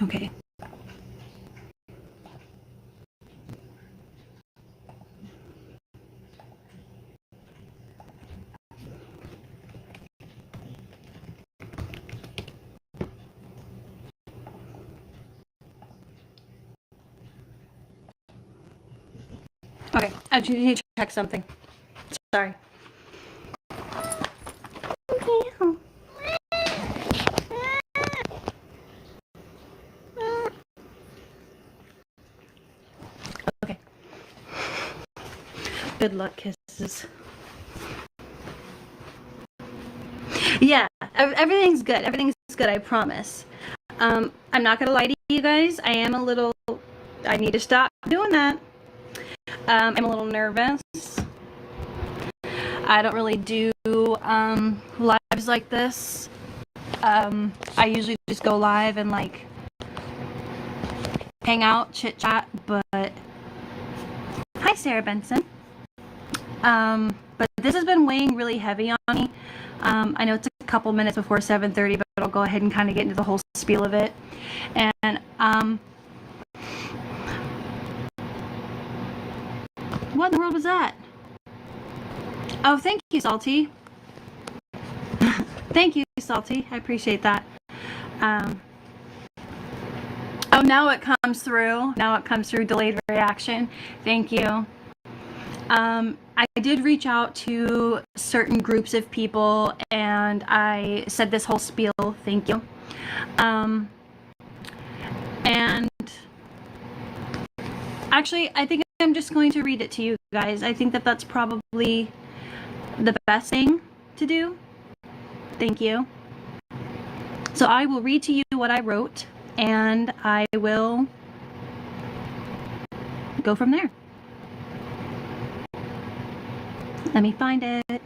Okay. Okay, I just need to check something. Sorry. Okay. Good luck kisses. Yeah, everything's good. Everything's good, I promise. I'm not gonna lie to you guys. I am a little, I need to stop doing that. I'm a little nervous. I don't really do lives like this. I usually just go live and like hang out, chit chat, but hi Sarah Benson. But this has been weighing really heavy on me. I know it's a couple minutes before 7:30, but I'll go ahead and kind of get into the whole spiel of it. And what in the world was that? Oh, thank you, Salty. Thank you, Salty. I appreciate that. Oh, now it comes through. Now it comes through delayed reaction. Thank you. I did reach out to certain groups of people and I said this whole spiel. Thank you. And actually, I think I'm just going to read it to you guys. I think that that's probably the best thing to do. Thank you. So I will read to you what I wrote and I will go from there. Let me find it.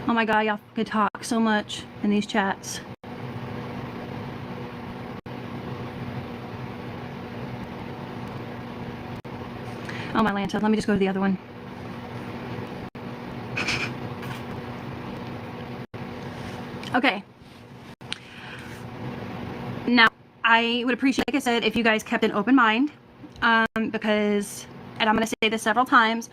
Oh my god, y'all could talk so much in these chats. Oh my Lanta, let me just go to the other one. Okay. Now, I would appreciate, like I said, if you guys kept an open mind. Because, and I'm going to say this several times,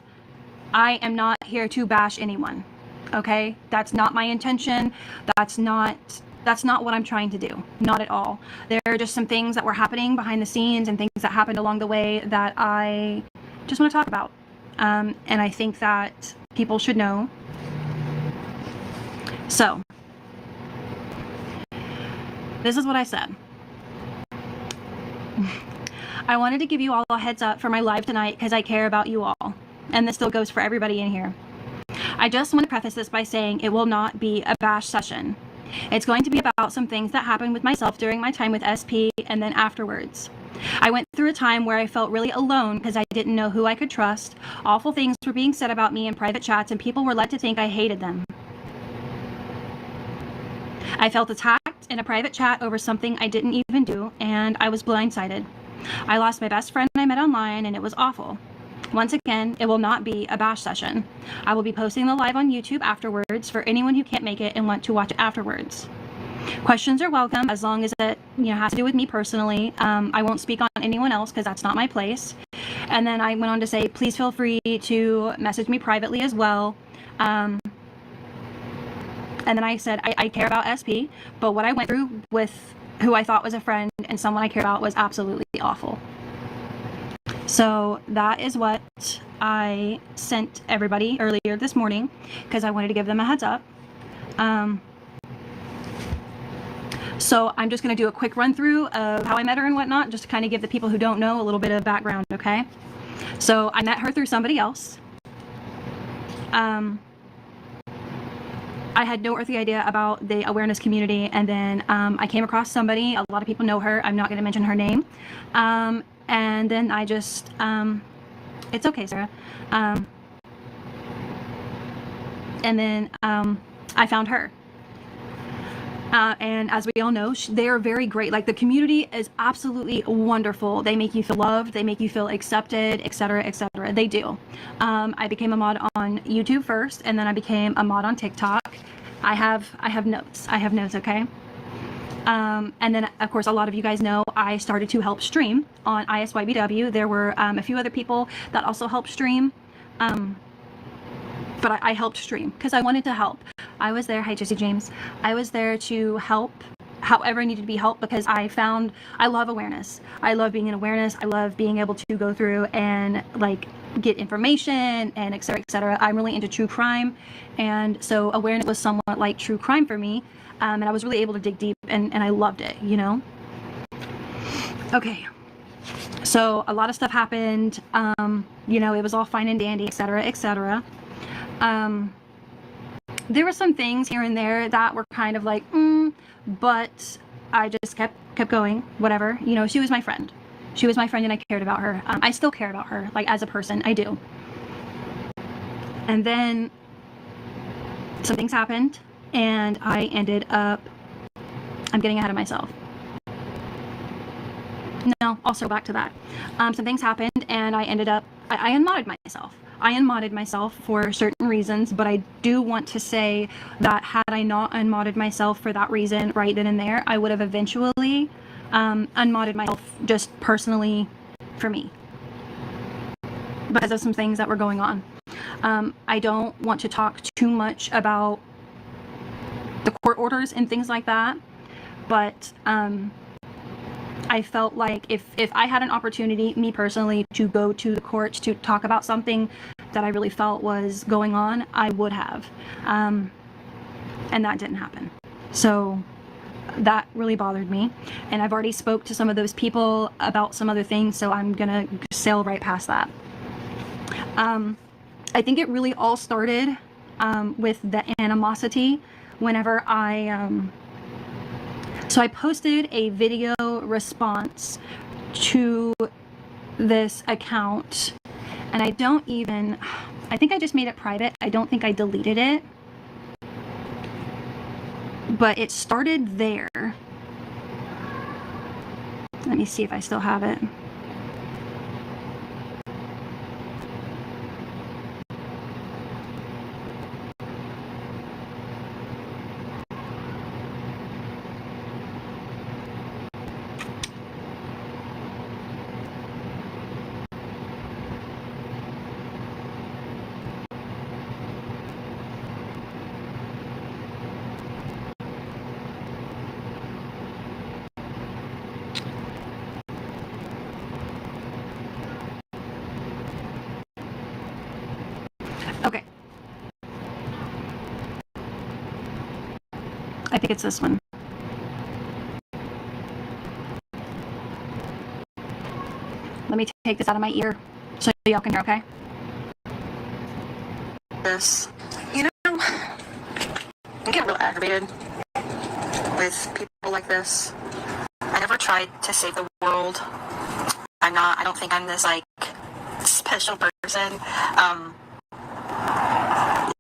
I am not here to bash anyone, okay? That's not my intention. That's not what I'm trying to do. Not at all. There are just some things that were happening behind the scenes and things that happened along the way that I just want to talk about. And I think that people should know. So, this is what I said. I wanted to give you all a heads up for my live tonight because I care about you all. And this still goes for everybody in here. I just want to preface this by saying it will not be a bash session. It's going to be about some things that happened with myself during my time with SP and then afterwards. I went through a time where I felt really alone because I didn't know who I could trust. Awful things were being said about me in private chats and people were led to think I hated them. I felt attacked in a private chat over something I didn't even do, and I was blindsided. I lost my best friend I met online, and it was awful. Once again, it will not be a bash session. I will be posting the live on YouTube afterwards for anyone who can't make it and want to watch it afterwards. Questions are welcome as long as it has to do with me personally. I won't speak on anyone else because that's not my place. And then I went on to say, please feel free to message me privately as well. And then I said, I care about SP, but what I went through with who I thought was a friend and someone I care about was absolutely awful. So that is what I sent everybody earlier this morning because I wanted to give them a heads up. So I'm just going to do a quick run through of how I met her and whatnot, just to kind of give the people who don't know a little bit of background, okay? So I met her through somebody else. I had no earthly idea about the awareness community, and then I came across somebody, a lot of people know her, I'm not going to mention her name, and then I just, it's okay, Sarah, and then I found her, and as we all know, they are very great. Like, the community is absolutely wonderful. They make you feel loved, they make you feel accepted, etc., etc. They do. I became a mod on YouTube first, and then I became a mod on TikTok. I have notes. I have notes, okay? And then, of course, a lot of you guys know I started to help stream on ISYBW. There were a few other people that also helped stream. But I helped stream because I wanted to help. I was there. Hi, Jesse James. I was there to help however I needed to be helped because I love awareness. I love being in awareness. I love being able to go through and like get information and et cetera, et cetera. I'm really into true crime. And so awareness was somewhat like true crime for me. And I was really able to dig deep and I loved it, you know? Okay. So a lot of stuff happened. You know, it was all fine and dandy, et cetera, et cetera. There were some things here and there that were kind of like, but I just kept going, whatever. You know, she was my friend. She was my friend and I cared about her. I still care about her, like as a person, I do. And then some things happened and I ended up, I'm getting ahead of myself. No, I'll circle back to that. Some things happened and I ended up, I unmodded myself. I unmodded myself for certain reasons, but I do want to say that had I not unmodded myself for that reason right then and there, I would have eventually unmodded myself just personally for me because of some things that were going on. I don't want to talk too much about the court orders and things like that, but I felt like if I had an opportunity, me personally, to go to the courts to talk about something that I really felt was going on, I would have. And that didn't happen. So that really bothered me. And I've already spoke to some of those people about some other things, so I'm gonna sail right past that. I think it really all started with the animosity whenever so I posted a video response to this account and I think I just made it private. I don't think I deleted it, but it started there. Let me see if I still have it. Okay. I think it's this one. Let me take this out of my ear so y'all can hear, okay? This, you know, I get real aggravated with people like this. I never tried to save the world. I don't think I'm this, like, special person.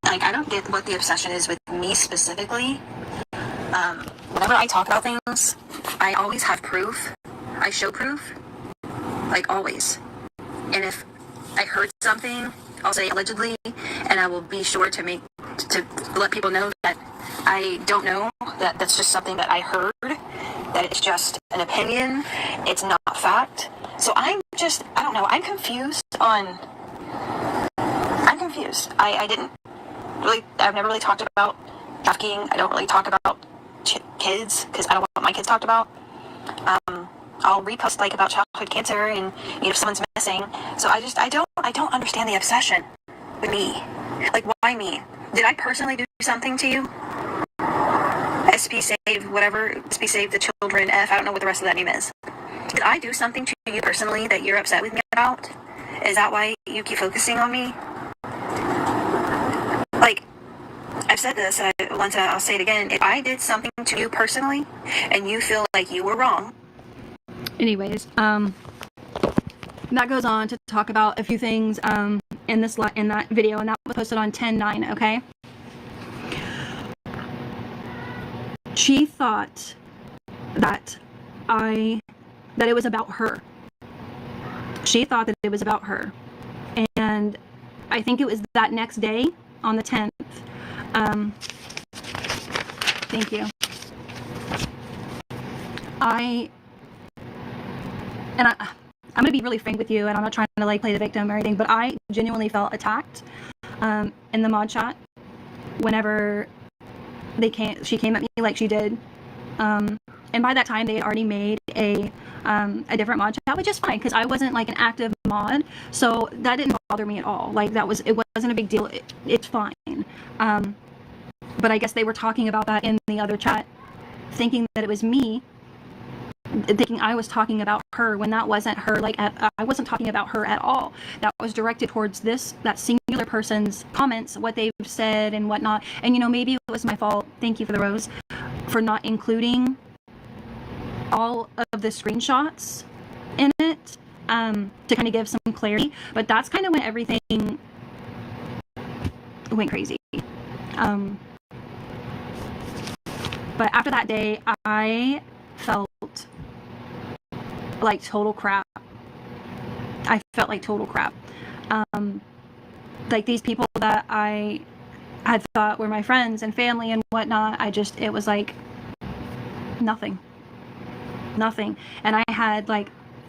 Like, I don't get what the obsession is with me specifically. Whenever I talk about things, I always have proof. I show proof. Like, always. And if I heard something, I'll say allegedly, and I will be sure to let people know that I don't know, that that's just something that I heard, that it's just an opinion, it's not fact. So I don't know, I'm confused. I've never really talked about trafficking. I don't really talk about kids, because I don't want my kids talked about. I'll repost like about childhood cancer and if someone's missing. So I don't understand the obsession with me. Like, why me? Did I personally do something to you? SP save whatever, SP save the children F, I don't know what the rest of that name is. Did I do something to you personally that you're upset with me about? Is that why you keep focusing on me? Like, I've said this once, I'll say it again. If I did something to you personally and you feel like you were wrong. Anyways, that goes on to talk about a few things in that video, and that was posted on 10/9, okay? She thought that it was about her. She thought that it was about her. And I think it was that next day on the 10th. Thank you. I'm gonna be really frank with you, and I'm not trying to like play the victim or anything, but I genuinely felt attacked in the mod chat whenever she came at me like she did. And by that time, they had already made a different mod chat, which is fine because I wasn't like an active mod, so that didn't bother me at all. Like it wasn't a big deal. It's fine. But I guess they were talking about that in the other chat, thinking that it was me, thinking I was talking about her when that wasn't her. Like I wasn't talking about her at all. That was directed towards that singular person's comments, what they've said and whatnot. And maybe it was my fault. Thank you for the rose, for not including all of the screenshots in it to kind of give some clarity. But that's kind of when everything went crazy. But after that day, I felt like total crap. Like these people that I had thought were my friends and family and whatnot, it was like nothing. And I had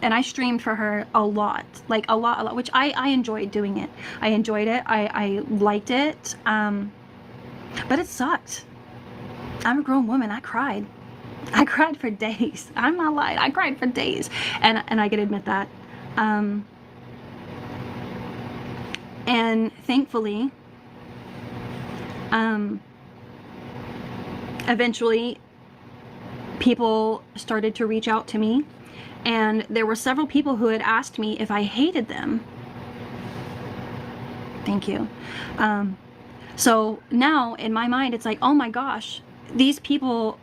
and I streamed for her a lot, which I enjoyed doing it. I enjoyed it. I liked it. But it sucked. I'm a grown woman. I cried for days. I'm not lying. I cried for days, and I can admit that. And thankfully, eventually, people started to reach out to me, and there were several people who had asked me if I hated them. Thank you. So now in my mind, it's like, oh my gosh, these people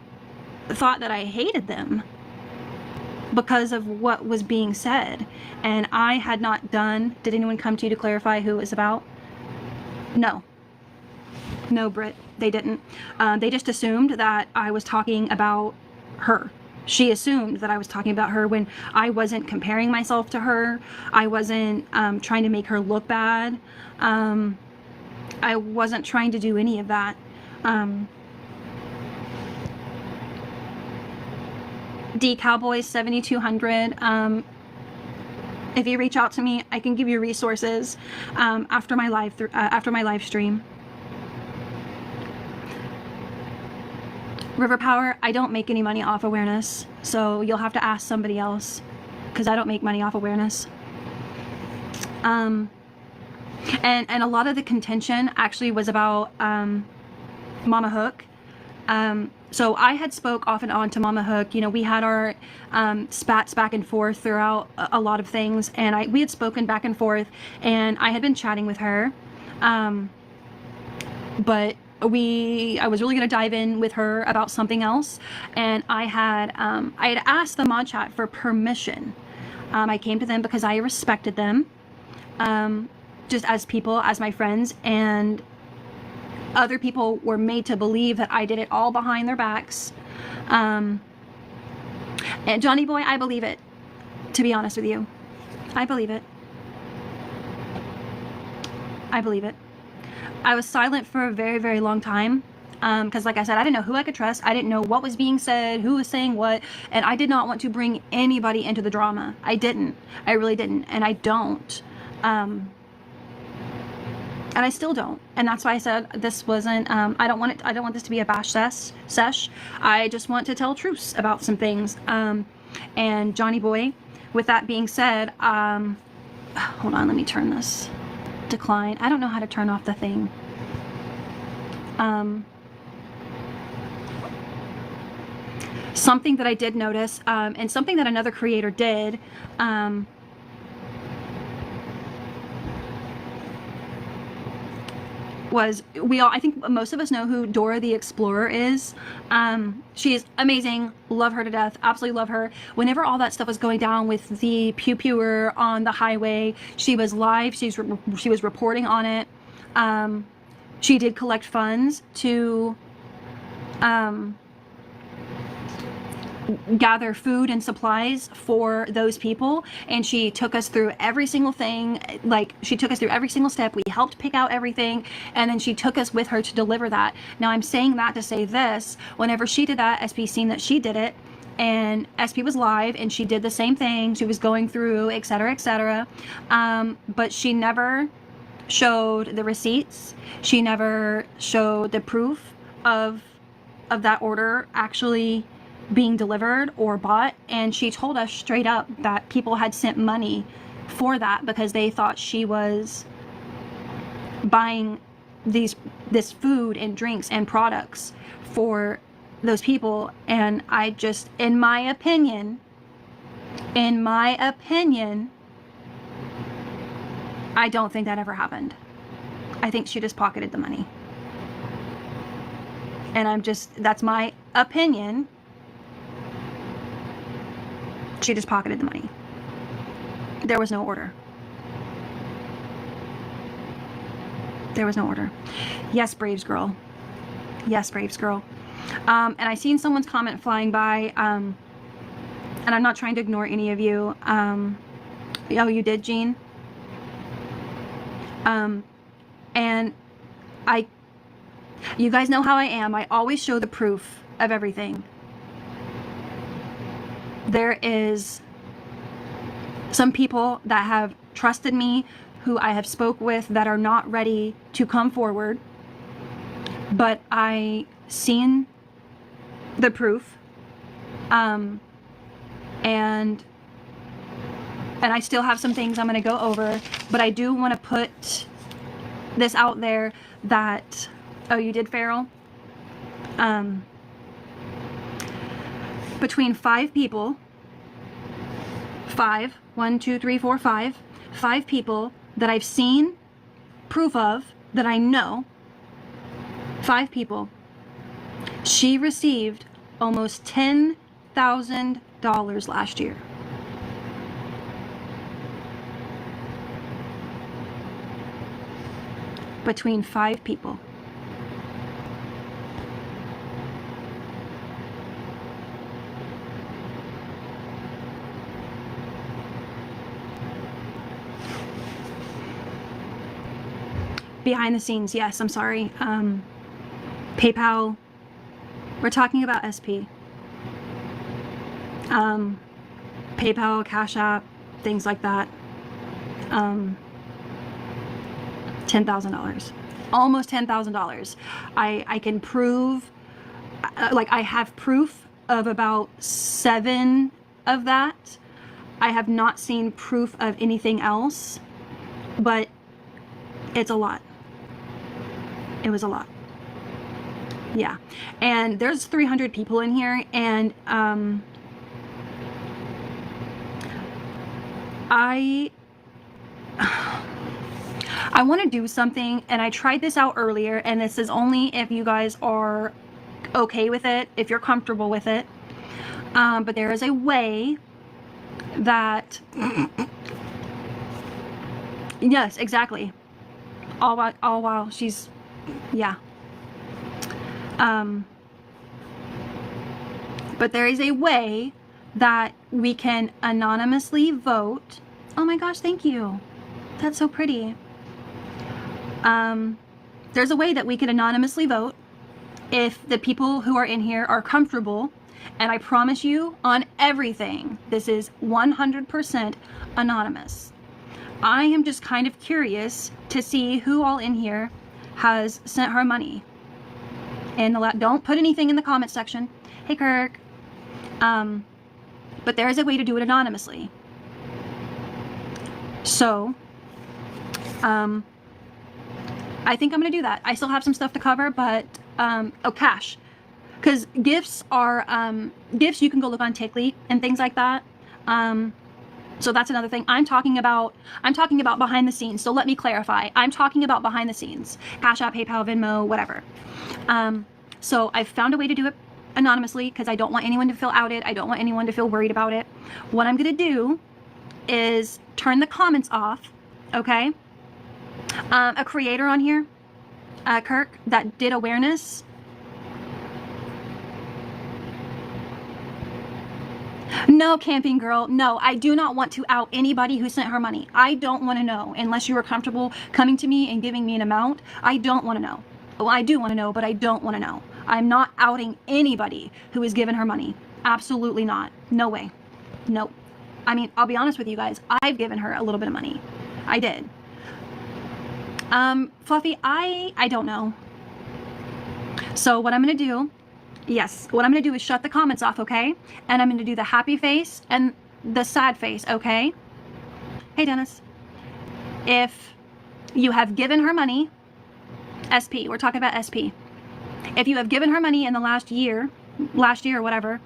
thought that I hated them because of what was being said, and I had not done. Did anyone come to you to clarify who it was about? No, Britt, they didn't. They just assumed that I was talking about her. She assumed that I was talking about her when I wasn't comparing myself to her. I wasn't trying to make her look bad. I wasn't trying to do any of that. D Cowboys 7200. If you reach out to me, I can give you resources after my live stream. River Power, I don't make any money off awareness, so you'll have to ask somebody else because I don't make money off awareness. And a lot of the contention actually was about Mama Hook. So I had spoke off and on to Mama Hook. We had our spats back and forth throughout a lot of things, and we had spoken back and forth, and I had been chatting with her, but I was really going to dive in with her about something else, and I had asked the mod chat for permission. I came to them because I respected them, just as people, as my friends, and other people were made to believe that I did it all behind their backs. And Johnny Boy, I believe it, to be honest with you. I believe it. I was silent for a very, very long time because, like I said, I didn't know who I could trust. I didn't know what was being said, who was saying what, and I did not want to bring anybody into the drama. I didn't. I really didn't, and I don't. And I still don't. And that's why I said this wasn't, I don't want this to be a bash sesh. I just want to tell truths about some things. And Johnny Boy, with that being said, hold on, let me turn this. Decline. I don't know how to turn off the thing. Something that I did notice, and something that another creator did, was I think most of us know who Dora the Explorer is. She is amazing, love her to death, absolutely love her. Whenever all that stuff was going down with the pew-pewer on the highway, she was live, she was reporting on it. She did collect funds to gather food and supplies for those people, and she took us through every single thing. Like, she took us through every single step. We helped pick out everything, and then she took us with her to deliver that. Now, I'm saying that to say this: whenever she did that, SP seen that she did it, and SP was live, and she did the same thing. She was going through, etc., etc., but she never showed the receipts. She never showed the proof of that order actually being delivered or bought. And she told us straight up that people had sent money for that because they thought she was buying this food and drinks and products for those people. And I just, in my opinion, I don't think that ever happened. I think she just pocketed the money. And that's my opinion. She just pocketed the money. There was no order. There was no order. Yes, Braves girl. Yes, Braves girl. And I seen someone's comment flying by, and I'm not trying to ignore any of you. Oh, you did, Jean? And you guys know how I am. I always show the proof of everything. There is some people that have trusted me, who I have spoke with, that are not ready to come forward, but I seen the proof, and I still have some things I'm going to go over, but I do want to put this out there that, oh, you did, Farrell? Between 5 people, 5 people that I've seen proof of, that I know, 5 people, she received almost $10,000 last year. Between 5 people. Behind the scenes, yes, I'm sorry. PayPal, we're talking about SP. PayPal, Cash App, things like that. $10,000, almost $10,000. I can prove, like, I have proof of about 7 of that. I have not seen proof of anything else, but it's a lot. It was a lot. Yeah. And there's 300 people in here, and I want to do something, and I tried this out earlier, and this is only if you guys are okay with it, if you're comfortable with it, but there is a way that yes, exactly, all while she's, yeah, but there is a way that we can anonymously vote. Oh my gosh, thank you, that's so pretty. There's a way that we could anonymously vote if the people who are in here are comfortable, and I promise you on everything, this is 100% anonymous. I am just kind of curious to see who all in here has sent her money. And don't put anything in the comment section. Hey, Kirk. But there is a way to do it anonymously. So, I think I'm going to do that. I still have some stuff to cover, but, oh, cash. Because gifts are, gifts you can go look on Tickly and things like that. So that's another thing. I'm talking about behind the scenes. So let me clarify. I'm talking about behind the scenes. Cash App, PayPal, Venmo, whatever. So I've found a way to do it anonymously because I don't want anyone to feel outed. I don't want anyone to feel worried about it. What I'm going to do is turn the comments off, okay? A creator on here, Kirk, that did awareness. No, camping girl, no, I do not want to out anybody who sent her money. I don't want to know unless you are comfortable coming to me and giving me an amount. I don't want to know. Well, I do want to know, but I don't want to know. I'm not outing anybody who has given her money. Absolutely not. No way. Nope. I mean, I'll be honest with you guys. I've given her a little bit of money. I did. Fluffy, I don't know. So what I'm going to do, yes, what I'm going to do is shut the comments off, okay? And I'm going to do the happy face and the sad face, okay? Hey, Dennis. If you have given her money, SP, we're talking about SP. If you have given her money in the last year or whatever,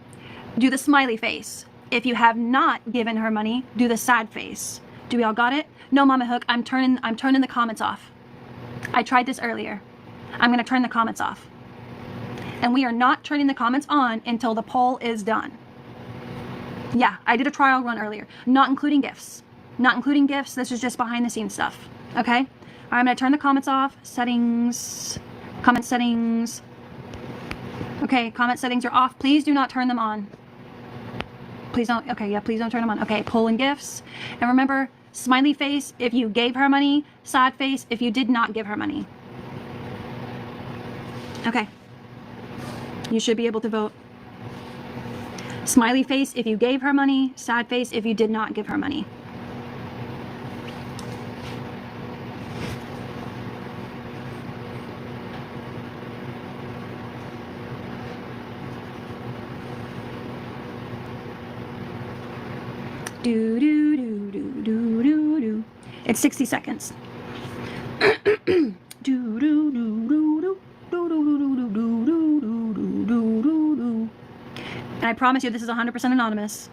do the smiley face. If you have not given her money, do the sad face. Do we all got it? No, Mama Hook, I'm turning the comments off. I tried this earlier. I'm going to turn the comments off. And we are not turning the comments on until the poll is done. Yeah, I did a trial run earlier, not including gifts. Not including gifts, this is just behind the scenes stuff. Okay? All right, I'm going to turn the comments off. Settings, comment settings. Okay, comment settings are off. Please do not turn them on. Please don't, okay, yeah, please don't turn them on. Okay, poll and gifts. And remember, smiley face if you gave her money, sad face if you did not give her money. Okay. You should be able to vote. Smiley face if you gave her money, sad face if you did not give her money. Do do do do do do do. It's 60 seconds. Do do do do do do do do do do do do do. And I promise you, this is 100% anonymous.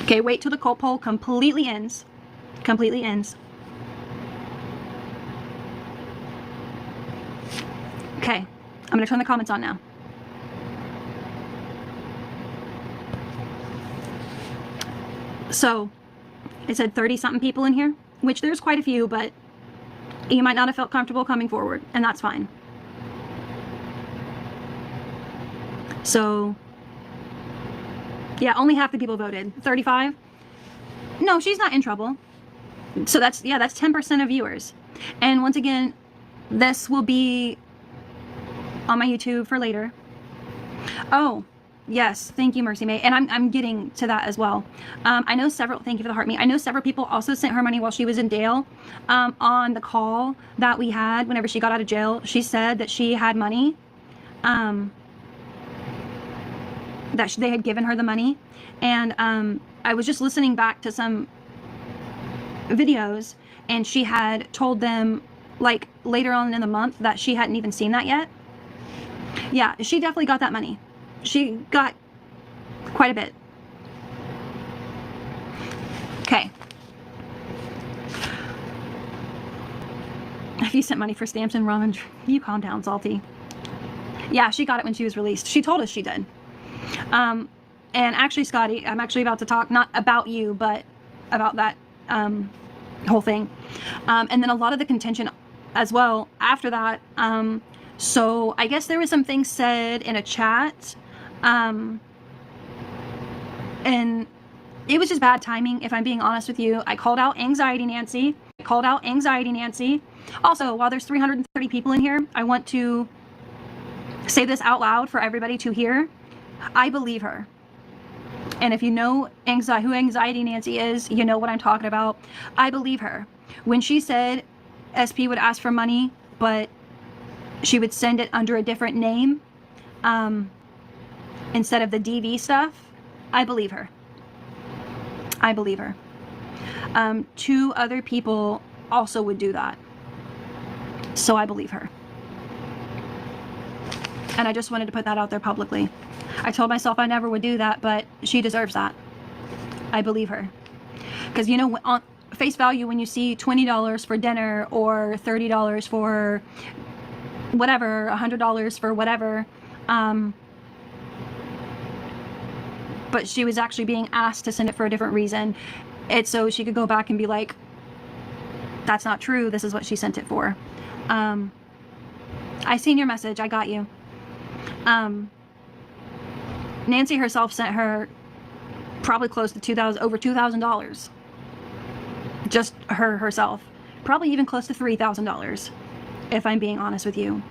Okay, wait till the poll completely ends. Completely ends. Okay, I'm gonna turn the comments on now. So, it said 30-something people in here, which there's quite a few, but you might not have felt comfortable coming forward, and that's fine. So, yeah, only half the people voted. 35? No, she's not in trouble. So that's 10% of viewers. And once again, this will be on my YouTube for later. Oh, yes, thank you, Mercy May. And I'm getting to that as well. I know several, thank you for the heart me. I know several people also sent her money while she was in jail. On the call that we had whenever she got out of jail, she said that she had money. That they had given her the money. And I was just listening back to some videos, and she had told them, like, later on in the month that she hadn't even seen that yet. Yeah, she definitely got that money. She got quite a bit. Okay. If you sent money for stamps and ramen, you calm down, Salty. Yeah, she got it when she was released. She told us she did. And actually, Scotty, I'm actually about to talk, not about you, but about that whole thing. And then a lot of the contention as well after that. So I guess there was some things said in a chat. And it was just bad timing, if I'm being honest with you. I called out Anxiety Nancy. Also, while there's 330 people in here, I want to say this out loud for everybody to hear. I believe her. And if you know who Anxiety Nancy is, you know what I'm talking about. I believe her. When she said SP would ask for money, but she would send it under a different name, instead of the DV stuff, I believe her. I believe her. 2 other people also would do that. So I believe her. And I just wanted to put that out there publicly. I told myself I never would do that, but she deserves that. I believe her. Because, you know, on face value, when you see $20 for dinner or $30 for whatever, $100 for whatever, but she was actually being asked to send it for a different reason. It's so she could go back and be like, that's not true, this is what she sent it for. I seen your message, I got you. Nancy herself sent her probably close to over $2,000. Just herself. Probably even close to $3,000, if I'm being honest with you.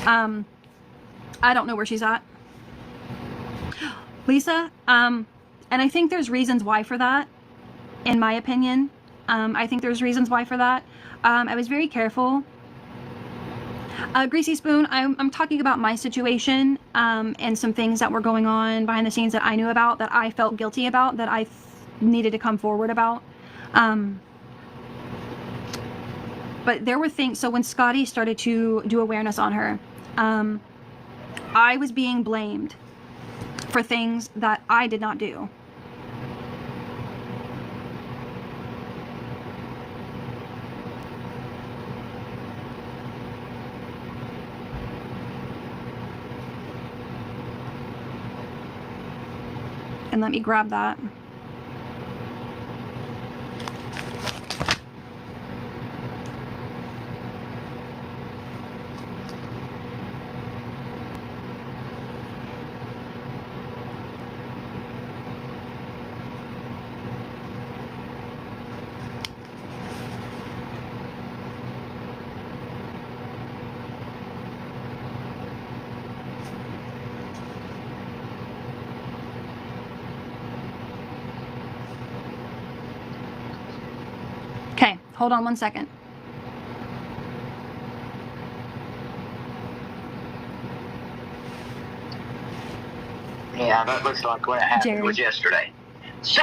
I don't know where she's at. Lisa, and I think there's reasons why for that, in my opinion. I think there's reasons why for that. I was very careful. Greasy Spoon, I'm talking about my situation, and some things that were going on behind the scenes that I knew about, that I felt guilty about, that I needed to come forward about. But there were things, so when Scotty started to do awareness on her, I was being blamed for things that I did not do. And let me grab that. Okay, hold on one second. Yeah, that looks like what happened was yesterday. So,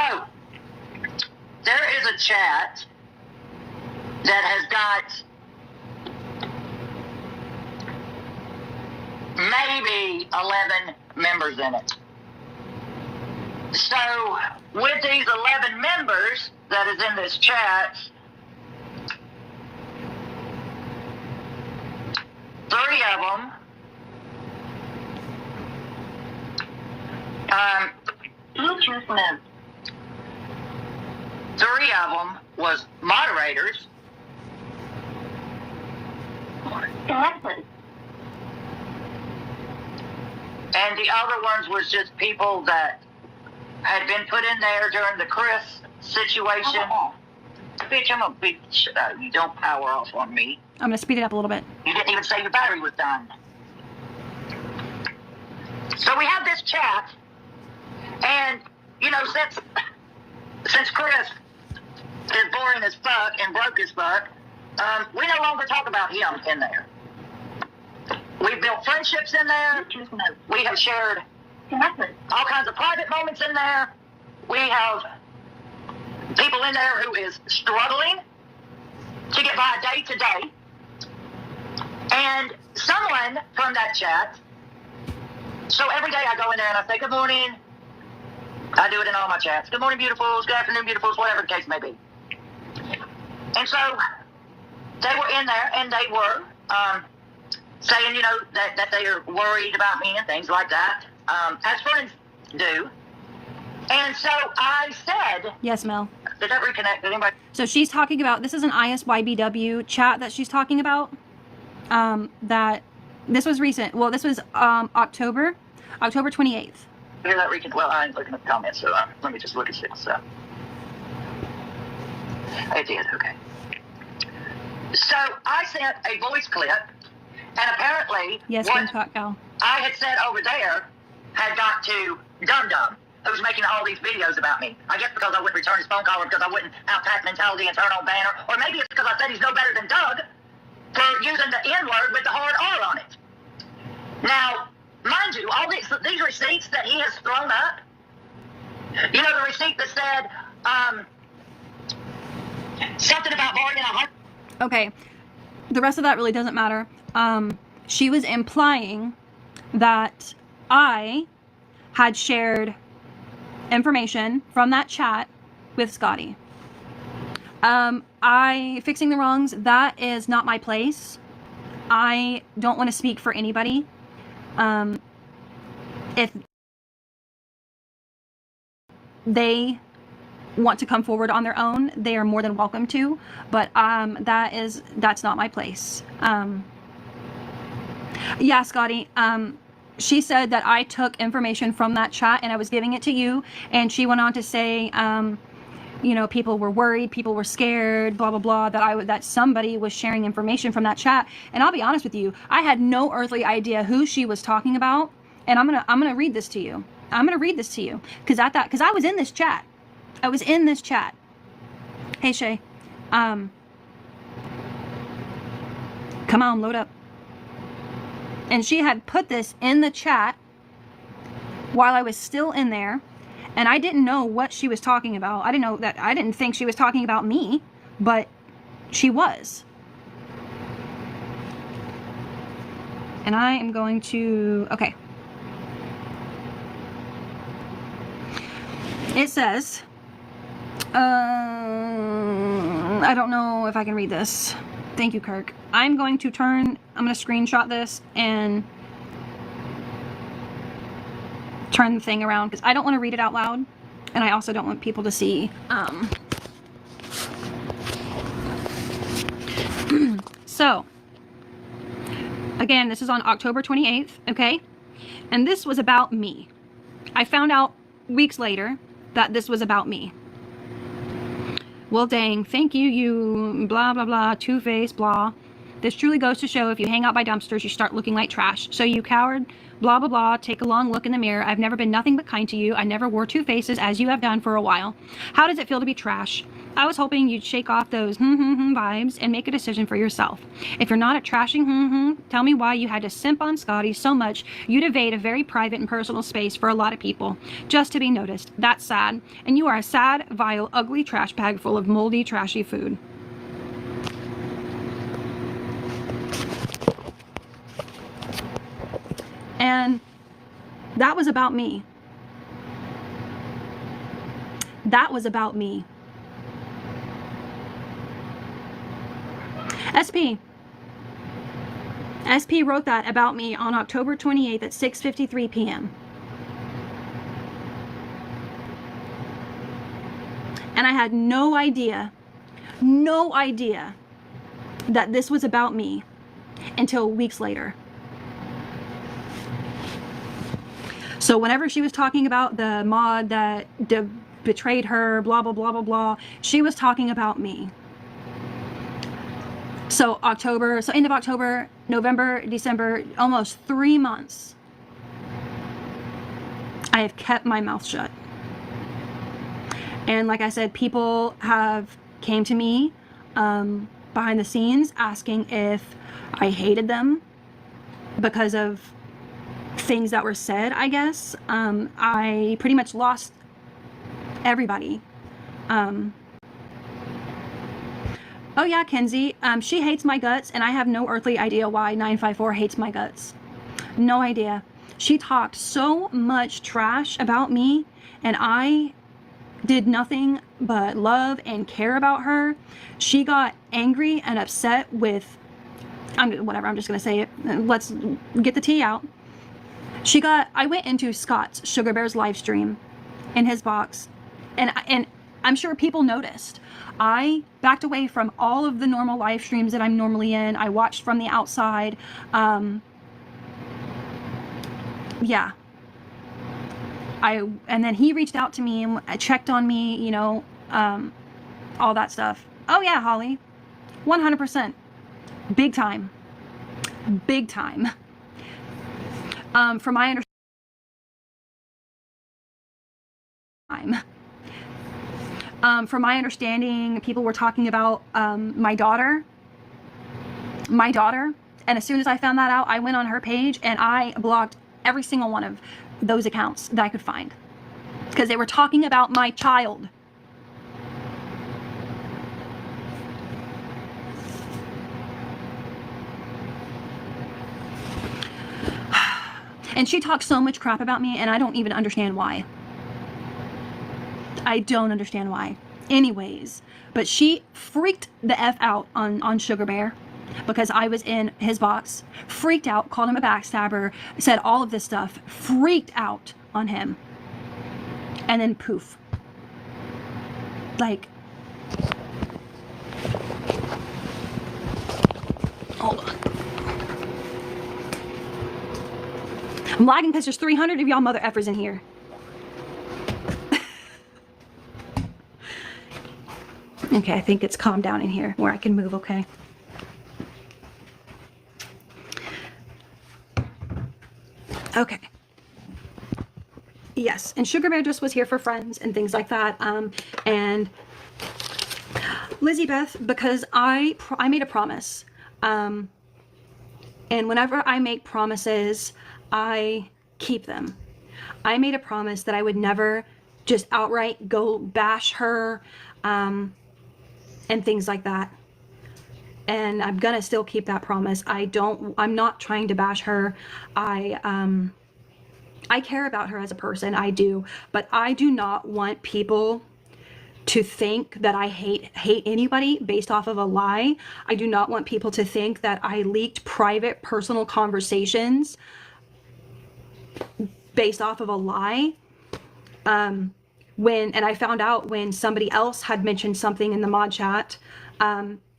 there is a chat that has got maybe 11 members in it. So, with these 11 members that is in this chat, 3 of them three of them was moderators. And the other ones was just people that had been put in there during the Chris situation. Bitch, I'm a big you don't power off on me. I'm going to speed it up a little bit. You didn't even say your battery was done. So we have this chat, and, you know, since Chris is boring as fuck and broke as fuck, we no longer talk about him in there. We've built friendships in there. We have shared all kinds of private moments in there. We have people in there who is struggling to get by day to day. And someone from that chat, so every day I go in there and I say, good morning. I do it in all my chats. Good morning, beautifuls. Good afternoon, beautifuls. Whatever the case may be. And so they were in there and they were saying, you know, that they are worried about me and things like that, as friends do. And so I said... Yes, Mel. Did that reconnect? Did anybody... So she's talking about, this is an ISYBW chat that she's talking about. That this was recent. Well, this was October 28th. Hear that reconnect? Well, I ain't looking at the comments, so let me just look at this. I did, okay. So I sent a voice clip, and apparently yes, what I had said over there had got to Dum Dum, who's making all these videos about me. I guess because I wouldn't return his phone call, or because I wouldn't outpack mentality and turn on banner, or maybe it's because I said he's no better than Doug for using the N-word with the hard R on it. Now, mind you, all these receipts that he has thrown up, you know, the receipt that said something about bargaining Okay, the rest of that really doesn't matter. She was implying that I had shared information from that chat with Scotty. Fixing the wrongs, that is not my place. I don't want to speak for anybody. If they want to come forward on their own, they are more than welcome to, but that's not my place. Yeah, Scotty, she said that I took information from that chat and I was giving it to you. And she went on to say, you know, people were worried, people were scared, blah, blah, blah, that somebody was sharing information from that chat. And I'll be honest with you, I had no earthly idea who she was talking about. And I'm gonna read this to you. I'm gonna read this to you because I was in this chat. I was in this chat. Hey Shay, come on, load up. And she had put this in the chat while I was still in there, and I didn't know what she was talking about. I didn't think she was talking about me, but she was. And I am going to, okay. It says, I don't know if I can read this. Thank you, Kirk. I'm going to screenshot this and turn the thing around because I don't want to read it out loud, and I also don't want people to see. So, again, this is on October 28th, okay? And this was about me. I found out weeks later that this was about me. Well, dang, thank you, you blah, blah, blah, two-faced, blah. This truly goes to show if you hang out by dumpsters, you start looking like trash. So you coward, blah, blah, blah, take a long look in the mirror. I've never been nothing but kind to you. I never wore two faces as you have done for a while. How does it feel to be trash? I was hoping you'd shake off those vibes and make a decision for yourself. If you're not at trashing tell me why you had to simp on Scotty so much you'd evade a very private and personal space for a lot of people just to be noticed. That's sad. And you are a sad, vile, ugly trash bag full of moldy, trashy food. And that was about me. That was about me. SP wrote that about me on October 28th at 6:53 p.m. And I had no idea that this was about me until weeks later. So whenever she was talking about the mod that betrayed her, blah, blah, blah, blah, blah, she was talking about me. So end of October, November, December, almost 3 months, I have kept my mouth shut. And like I said, people have came to me behind the scenes asking if I hated them because of things that were said, I guess. I pretty much lost everybody. Oh yeah, Kenzie, she hates my guts, and I have no earthly idea why 954 hates my guts. No idea. She talked so much trash about me, and I did nothing but love and care about her. She got angry and upset with, whatever, I'm just gonna say it. Let's get the tea out. I went into Scott's Sugar Bears live stream in his box, and I'm sure people noticed. I backed away from all of the normal live streams that I'm normally in. I watched from the outside. Yeah. And then he reached out to me and checked on me, you know, all that stuff. Oh yeah, Holly, 100%, big time, big time. From my understanding, people were talking about my daughter, and as soon as I found that out, I went on her page and I blocked every single one of those accounts that I could find because they were talking about my child. And she talks so much crap about me, and I don't even understand why. I don't understand why. Anyways, but she freaked the F out on Sugar Bear because I was in his box. Freaked out, called him a backstabber, said all of this stuff. Freaked out on him. And then poof. Like, hold on. I'm lagging because there's 300 of y'all mother effers in here. Okay, I think it's calmed down in here where I can move, okay. Okay. Yes, and Sugar Bear just was here for friends and things like that. And Lizzie Beth, because I made a promise. And whenever I make promises, I keep them. I made a promise that I would never just outright go bash her and things like that. And I'm gonna still keep that promise. I'm not trying to bash her. I care about her as a person, I do, but I do not want people to think that I hate anybody based off of a lie. I do not want people to think that I leaked private, personal conversations based off of a lie. And I found out when somebody else had mentioned something in the mod chat,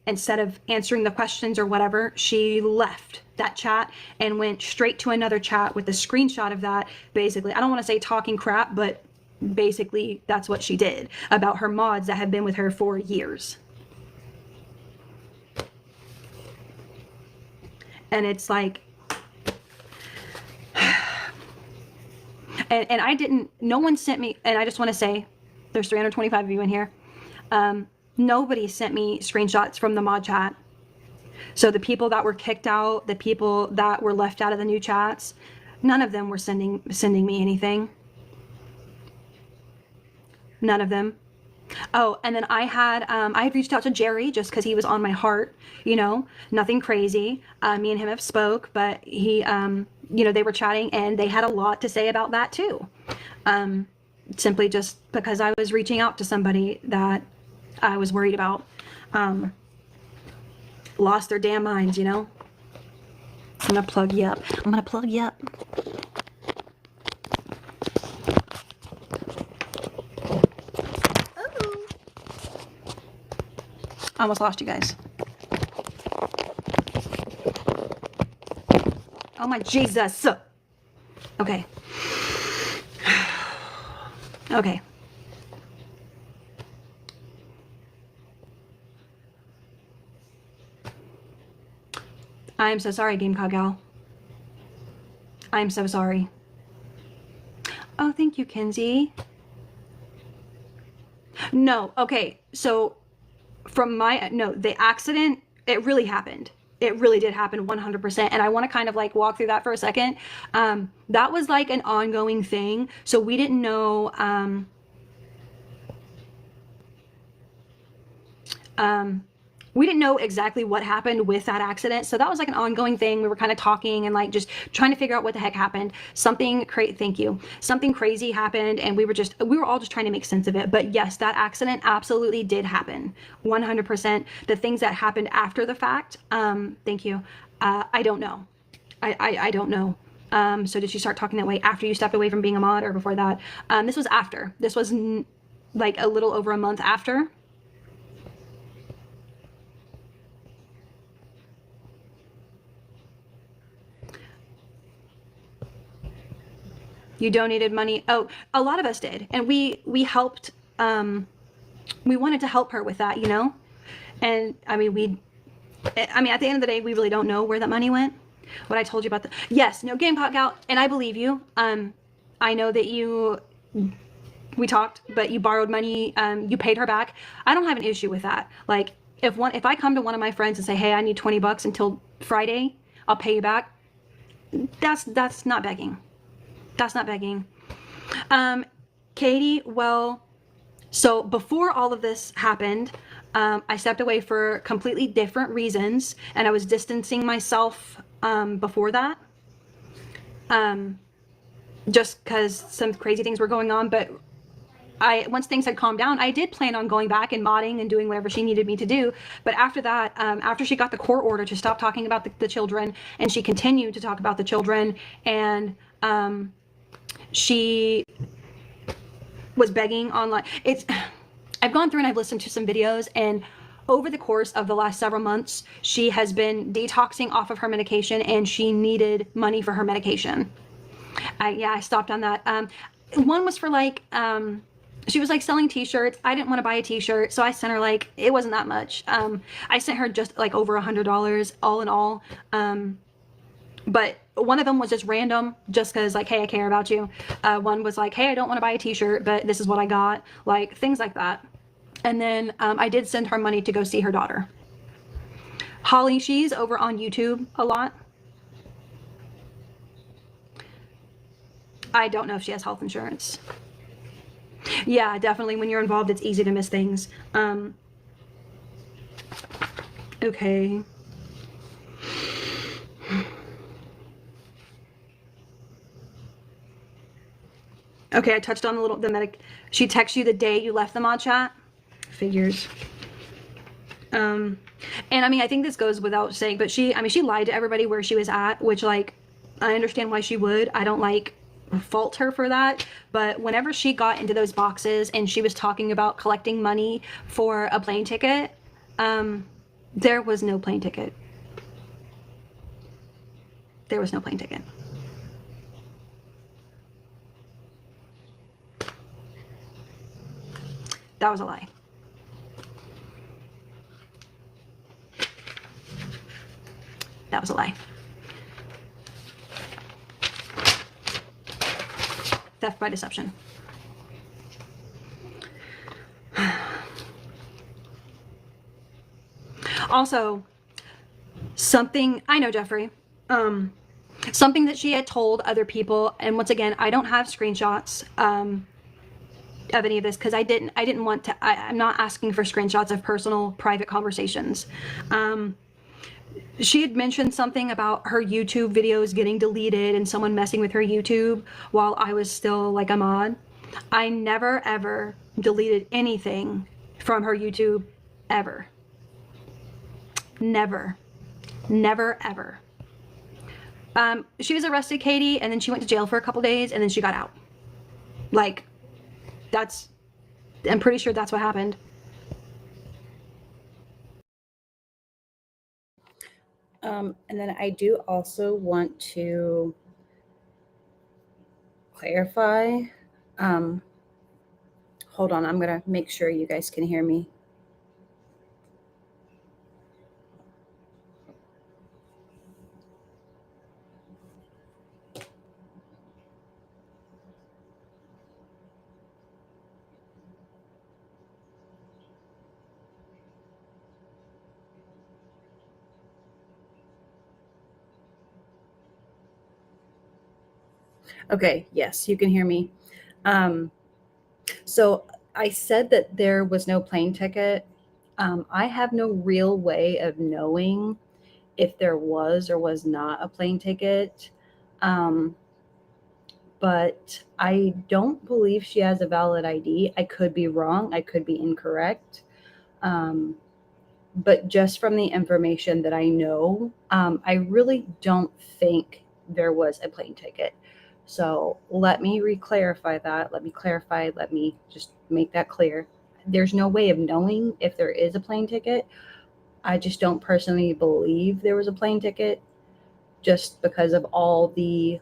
instead of answering the questions or whatever, she left that chat and went straight to another chat with a screenshot of that. Basically, I don't want to say talking crap, but basically that's what she did about her mods that have been with her for years. And it's like, and I didn't, no one sent me, and I just want to say, there's 325 of you in here. Nobody sent me screenshots from the mod chat. So the people that were kicked out, the people that were left out of the new chats, none of them were sending me anything. None of them. Oh, and then I had reached out to Jerry just because he was on my heart, you know, nothing crazy. Me and him have spoke, but he, you know, they were chatting and they had a lot to say about that too. Simply just because I was reaching out to somebody that I was worried about, lost their damn minds, you know. I'm gonna plug you up. I'm gonna plug you up. Oh. I almost lost you guys. Oh my Jesus. Okay. Okay. I'm so sorry, Gamecock Gal. I'm so sorry. Oh, thank you, Kenzie. No, okay, so from the accident, it really happened. It really did happen 100%. And I want to kind of like walk through that for a second. That was like an ongoing thing. So we didn't know, we didn't know exactly what happened with that accident. So that was like an ongoing thing. We were kind of talking and like just trying to figure out what the heck happened. Something crazy happened and we were all just trying to make sense of it. But yes, that accident absolutely did happen. 100%. The things that happened after the fact, thank you. I don't know. I don't know. So did she start talking that way after you stepped away from being a mod or before that? This was after. This was like a little over a month after. You donated money. Oh, a lot of us did. And we helped, we wanted to help her with that, you know? And I mean, at the end of the day, we really don't know where that money went. What I told you about yes, no, Gamecock Gal, and I believe you. I know that we talked, but you borrowed money, you paid her back. I don't have an issue with that. Like, if I come to one of my friends and say, hey, I need 20 bucks until Friday, I'll pay you back. That's not begging. That's not begging. Katie, well, so before all of this happened, I stepped away for completely different reasons, and I was distancing myself before that, just because some crazy things were going on. But once things had calmed down, I did plan on going back and modding and doing whatever she needed me to do. But after that, after she got the court order to stop talking about the children, and she continued to talk about the children, and she was begging online. I've gone through and I've listened to some videos, and over the course of the last several months, she has been detoxing off of her medication and she needed money for her medication. I stopped on that. One was for like, she was like selling t-shirts. I didn't want to buy a t-shirt, so I sent her like, it wasn't that much. I sent her just like over $100 all in all. But one of them was just random, just because like, hey, I care about you. One was like, hey, I don't want to buy a t-shirt, but this is what I got, like things like that. And then I did send her money to go see her daughter. Holly, she's over on YouTube a lot. I don't know if she has health insurance. Yeah, definitely when you're involved, it's easy to miss things. Okay. Okay, I touched on the medic. She texts you the day you left the mod chat. Figures. And I mean, I think this goes without saying, but she lied to everybody where she was at, which like, I understand why she would. I don't like fault her for that. But whenever she got into those boxes and she was talking about collecting money for a plane ticket, there was no plane ticket. There was no plane ticket. That was a lie. That was a lie. Theft by deception. Also, something, I know Jeffrey, something that she had told other people, and once again, I don't have screenshots of any of this because I didn't want to, I'm not asking for screenshots of personal private conversations. She had mentioned something about her YouTube videos getting deleted and someone messing with her YouTube while I was still like a mod. I never ever deleted anything from her YouTube ever. Never. Never ever. She was arrested, Katie, and then she went to jail for a couple days and then she got out. Like, I'm pretty sure that's what happened. And then I do also want to clarify. Hold on, I'm going to make sure you guys can hear me. Okay, yes, you can hear me. So I said that there was no plane ticket. I have no real way of knowing if there was or was not a plane ticket. But I don't believe she has a valid ID. I could be wrong. I could be incorrect. But just from the information that I know, I really don't think there was a plane ticket. So let me re-clarify that. Let me just make that clear. There's no way of knowing if there is a plane ticket. I just don't personally believe there was a plane ticket just because of all the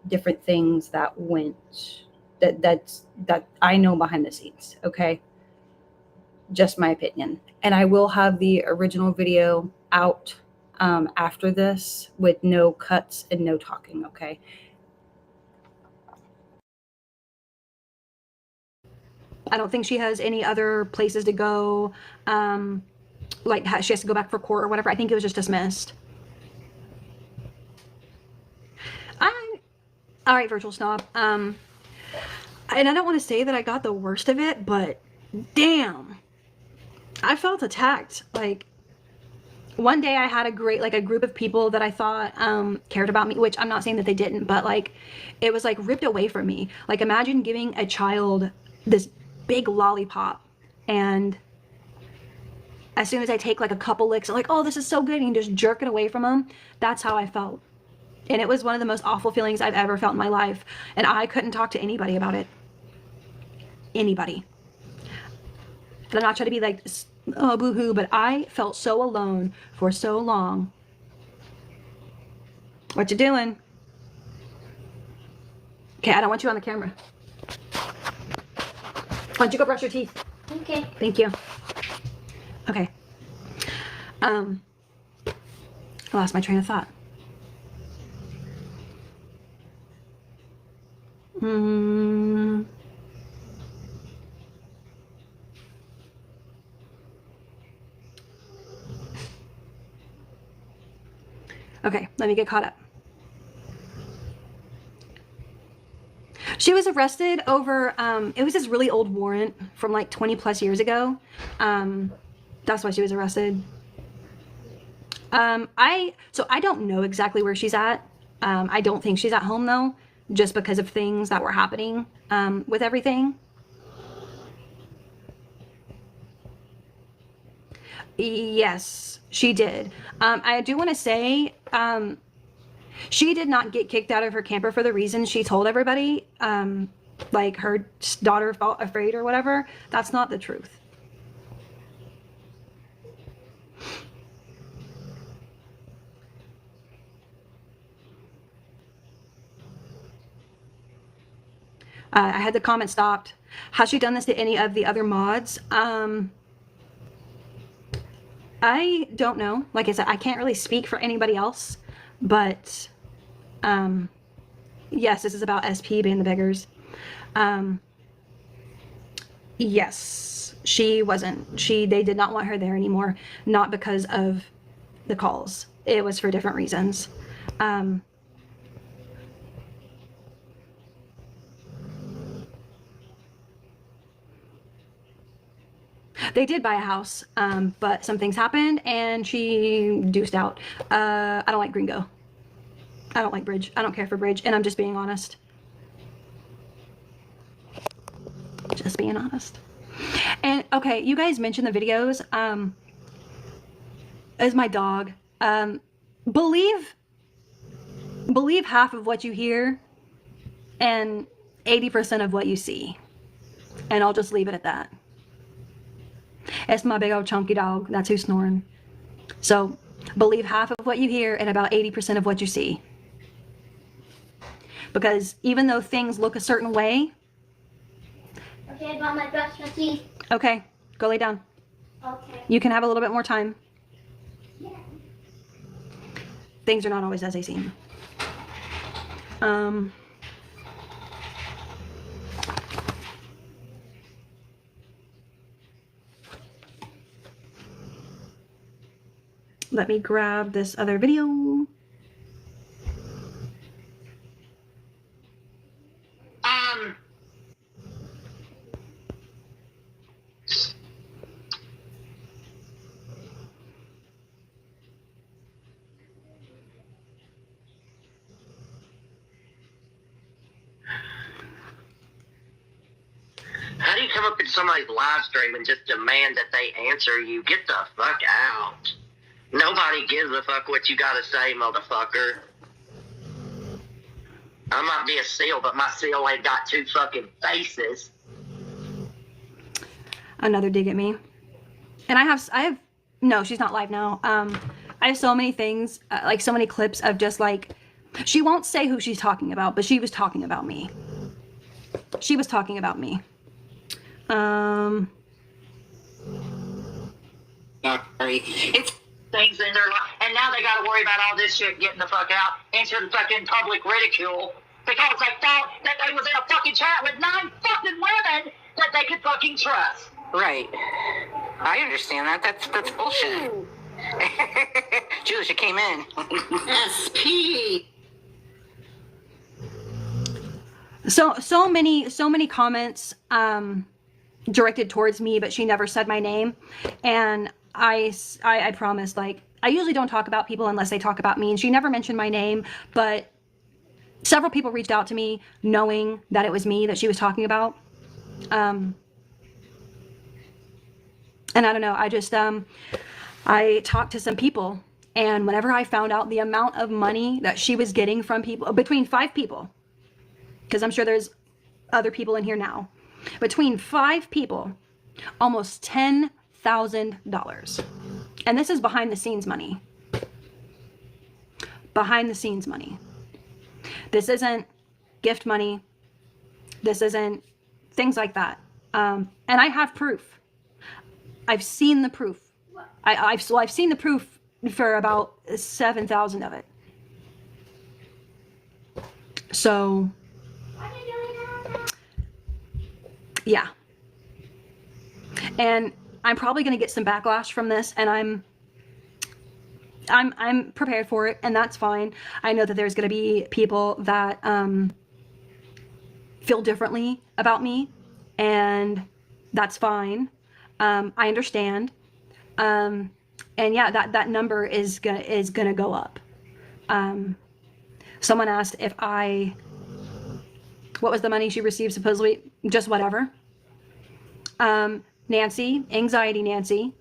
different things that went that I know behind the scenes. Okay. Just my opinion. And I will have the original video out after this with no cuts and no talking. Okay. I don't think she has any other places to go. Like she has to go back for court or whatever. I think it was just dismissed. All right, virtual snob. And I don't want to say that I got the worst of it, but damn, I felt attacked. Like one day I had a group of people that I thought cared about me, which I'm not saying that they didn't, but like it was like ripped away from me. Like imagine giving a child this big lollipop and as soon as I take like a couple licks, I'm like, oh, this is so good, and just jerk it away from them. That's how I felt. And it was one of the most awful feelings I've ever felt in my life. And I couldn't talk to anybody about it. Anybody. And I'm not trying to be like, oh, boo-hoo, but I felt so alone for so long. What you doing? Okay, I don't want you on the camera. Why don't you go brush your teeth? Okay. Thank you. Okay. I lost my train of thought. Okay, let me get caught up. She was arrested over, it was this really old warrant from like 20 plus years ago. That's why she was arrested. So I don't know exactly where she's at. I don't think she's at home though, just because of things that were happening, with everything. Yes, she did. I do want to say, she did not get kicked out of her camper for the reason she told everybody, like her daughter felt afraid or whatever. That's not the truth. I had the comment stopped. Has she done this to any of the other mods? I don't know. Like I said, I can't really speak for anybody else, but yes, this is about SP being the beggars. Yes, she wasn't. They did not want her there anymore, not because of the calls. It was for different reasons. They did buy a house, but some things happened and she deuced out. I don't like Gringo. I don't like Bridge. I don't care for Bridge, and I'm just being honest. Just being honest. And okay, you guys mentioned the videos. As my dog, believe half of what you hear and 80% of what you see, and I'll just leave it at that. It's my big old chunky dog. That's who's snoring. So believe half of what you hear and about 80% of what you see. Because even though things look a certain way. Okay, Mom, I brushed my teeth. Okay, go lay down. Okay. You can have a little bit more time. Yeah. Things are not always as they seem. Let me grab this other video. How do you come up in somebody's live stream and just demand that they answer you? Get the fuck out. Nobody gives a fuck what you gotta say, motherfucker. I might be a seal, but my seal ain't got two fucking faces. Another dig at me. And I have, no, she's not live now. I have so many things, like so many clips of just like, she won't say who she's talking about, but she was talking about me. She was talking about me. Sorry. It's things in their life, and now they got to worry about all this shit getting the fuck out into the fucking public ridicule because they thought that they was in a fucking chat with 9 fucking women that they could fucking trust. Right. I understand that. That's bullshit. Jules, you came in. SP. So many comments directed towards me, but she never said my name. And I promised, like, I usually don't talk about people unless they talk about me, and she never mentioned my name, but several people reached out to me knowing that it was me that she was talking about. And I don't know, I just I talked to some people, and whenever I found out the amount of money that she was getting from people, between 5 people, because I'm sure there's other people in here now, between 5 people, almost $10,000. And this is behind the scenes money. Behind the scenes money. This isn't gift money. This isn't things like that. And I have proof. I've seen the proof. I've seen the proof for about 7,000 of it. So, yeah. And I'm probably going to get some backlash from this, and I'm prepared for it, and that's fine. I know that there's going to be people that feel differently about me, and that's fine. I understand. And yeah, that number is gonna go up. Someone asked if what was the money she received supposedly? Just whatever. Nancy, anxiety Nancy,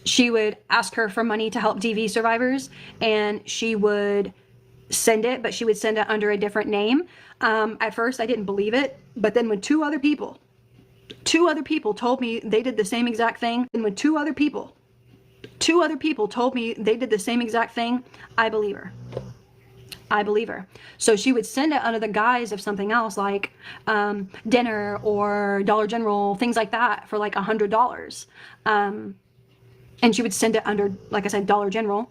she would ask her for money to help DV survivors, and she would send it, but she would send it under a different name. At first I didn't believe it, but then when two other people told me they did the same exact thing, and when two other people told me they did the same exact thing, I believe her. So she would send it under the guise of something else, like dinner or Dollar General, things like that, for like $100. And she would send it under, like I said, Dollar General.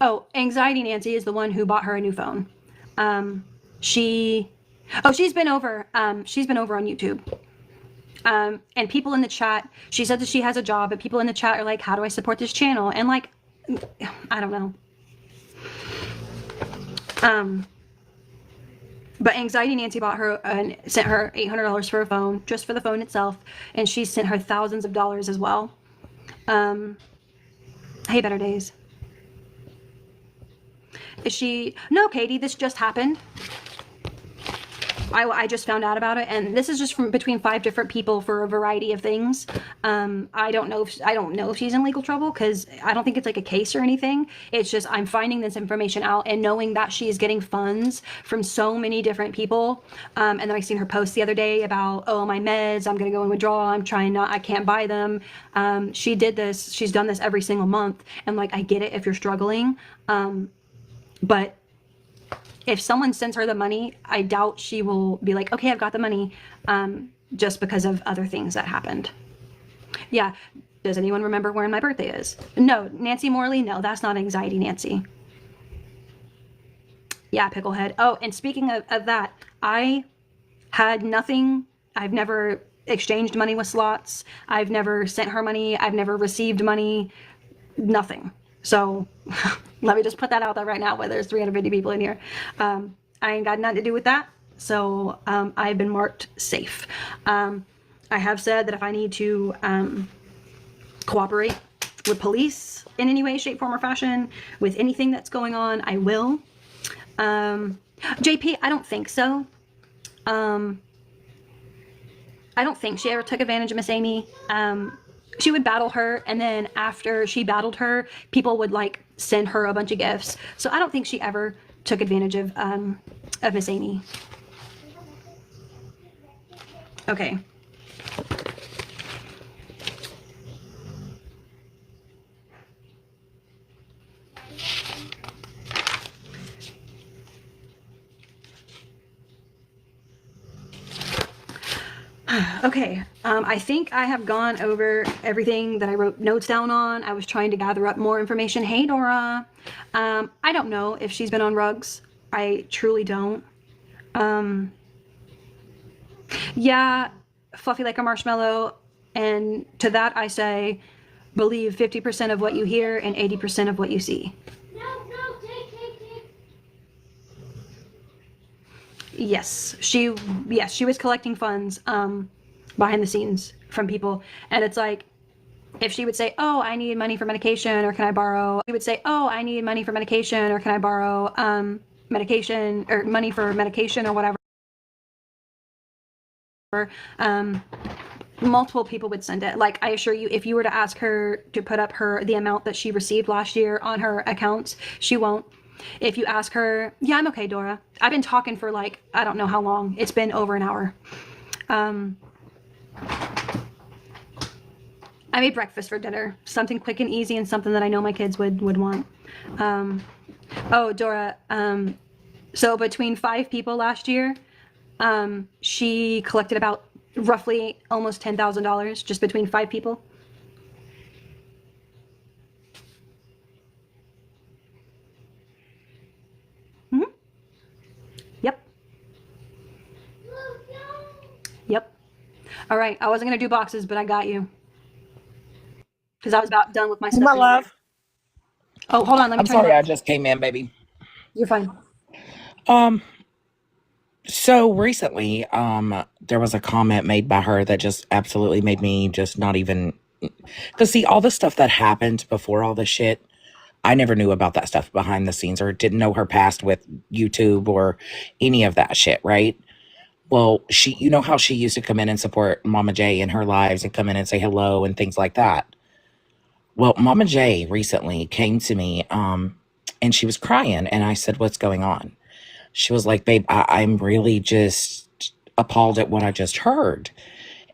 Oh, Anxiety Nancy is the one who bought her a new phone. She's been over on YouTube. And people in the chat, she said that she has a job, but people in the chat are like, how do I support this channel? And like, I don't know. But Anxiety Nancy bought her and sent her $800 for a phone, just for the phone itself. And she sent her thousands of dollars as well. Hey, Better Days. Is she, no, Katie, this just happened. I just found out about it, and this is just from between 5 different people for a variety of things. I don't know if she's in legal trouble, because I don't think it's like a case or anything. It's just I'm finding this information out and knowing that she is getting funds from so many different people. And then I seen her post the other day about, oh, my meds, I'm gonna go in withdrawal, I can't buy them. She's done this every single month, and like, I get it if you're struggling, but if someone sends her the money, I doubt she will be like, okay, I've got the money, just because of other things that happened. Yeah. Does anyone remember when my birthday is? No. Nancy Morley? No, that's not Anxiety Nancy. Yeah, Picklehead. Oh, and speaking of that, I had nothing. I've never exchanged money with Slots. I've never sent her money. I've never received money. Nothing. So let me just put that out there right now, where there's 350 people in here. I ain't got nothing to do with that. So I've been marked safe. I have said that if I need to cooperate with police in any way, shape, form, or fashion with anything that's going on, I will. JP, I don't think so. I don't think she ever took advantage of Miss Amy. She would battle her, and then after she battled her, people would like send her a bunch of gifts. So I don't think she ever took advantage of Miss Amy. Okay. Okay, I think I have gone over everything that I wrote notes down on. I was trying to gather up more information. Hey, Dora. I don't know if she's been on rugs. I truly don't. Yeah, fluffy like a marshmallow. And to that I say, believe 50% of what you hear and 80% of what you see. Yes, she was collecting funds behind the scenes from people, and it's like, if she would say, oh, I need money for medication, or can I borrow, she would say, oh, I need money for medication, or can I borrow medication, or money for medication, or whatever. Multiple people would send it. Like, I assure you, if you were to ask her to put up the amount that she received last year on her accounts, she won't. If you ask her, yeah, I'm okay, Dora. I've been talking for like, I don't know how long. It's been over an hour. I made breakfast for dinner. Something quick and easy, and something that I know my kids would want. Oh, Dora, So between 5 people last year, she collected about roughly almost $10,000 just between 5 people. Mm-hmm. Yep. Yep. All right. I wasn't going to do boxes, but I got you. Because I was about done with my stuff. My anyway. love. Oh, hold on. Let me I'm turn sorry, it I up. just came in, baby. You're fine. So recently, there was a comment made by her that just absolutely made me just not even, because see, all the stuff that happened before all this shit, I never knew about that stuff behind the scenes or didn't know her past with YouTube or any of that shit, right? Well, you know how she used to come in and support Mama J in her lives and come in and say hello and things like that. Well, Mama J recently came to me, and she was crying, and I said, "What's going on?" She was like, "Babe, I'm really just appalled at what I just heard."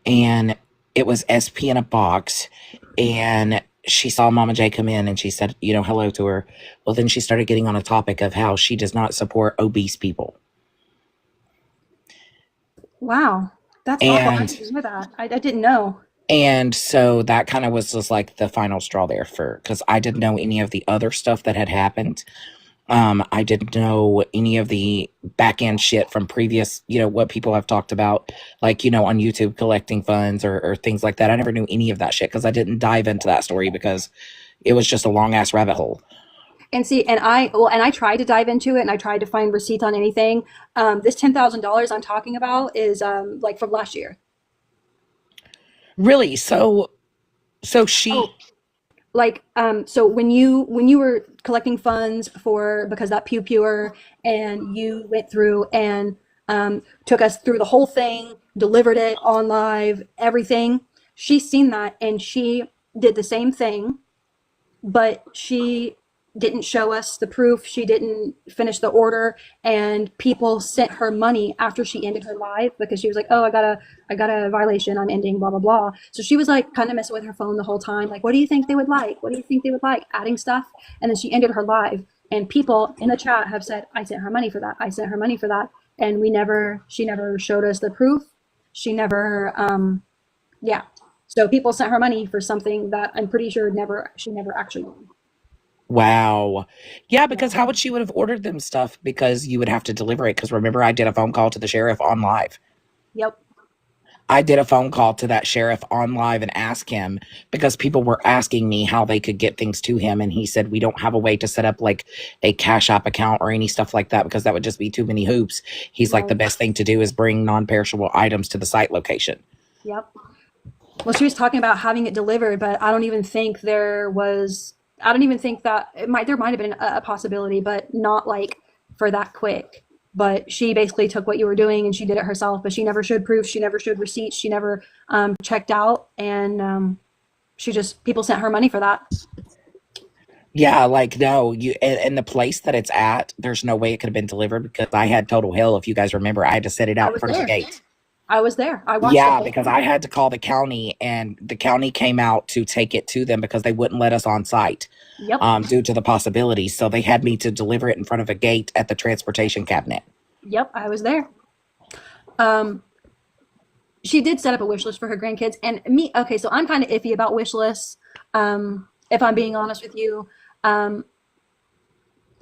And it was SP in a box, and she saw Mama J come in, and she said, hello to her. Well, then she started getting on a topic of how she does not support obese people. Wow. That's awful. I And didn't hear that. I didn't know. And so that kind of was just like the final straw there because I didn't know any of the other stuff that had happened. I didn't know any of the back end shit from previous, what people have talked about, like, on YouTube collecting funds or things like that. I never knew any of that shit because I didn't dive into that story because it was just a long ass rabbit hole. And see, and I tried to dive into it, and I tried to find receipts on anything. This $10,000 I'm talking about is like from last year. Really? So she. Oh, like so when you were collecting funds for because that pew pewer, and you went through and took us through the whole thing, delivered it on live, everything. She's seen that, and she did the same thing, but she didn't show us the proof. She didn't finish the order, and people sent her money after she ended her live because she was like, "Oh, I got a violation. I'm ending blah blah blah." So she was like kind of messing with her phone the whole time, like, "What do you think they would like? What do you think they would like?" Adding stuff, and then she ended her live, and people in the chat have said, "I sent her money for that. I sent her money for that," and she never showed us the proof. She never, yeah. So people sent her money for something that I'm pretty sure she never actually won. Wow. Yeah, because how would she would have ordered them stuff? Because you would have to deliver it. Because remember, I did a phone call to the sheriff on live. Yep. I did a phone call to that sheriff on live and asked him because people were asking me how they could get things to him. And he said, we don't have a way to set up like a Cash App account or any stuff like that because that would just be too many hoops. He's like, the best thing to do is bring non-perishable items to the site location. Yep. Well, she was talking about having it delivered, but I don't even think that there might have been a possibility, but not like for that quick. But she basically took what you were doing and she did it herself, but she never showed proof. She never showed receipts. She never checked out. And people sent her money for that. Yeah, like, no, and the place that it's at, there's no way it could have been delivered because I had total hell. If you guys remember, I had to set it out in front of the gate. I was there. I watched Yeah, it. because I had to call the county, and the county came out to take it to them because they wouldn't let us on site. Yep. Due to the possibilities. So they had me to deliver it in front of a gate at the transportation cabinet. Yep, I was there. She did set up a wish list for her grandkids, and me. Okay, so I'm kind of iffy about wish lists. If I'm being honest with you, I'm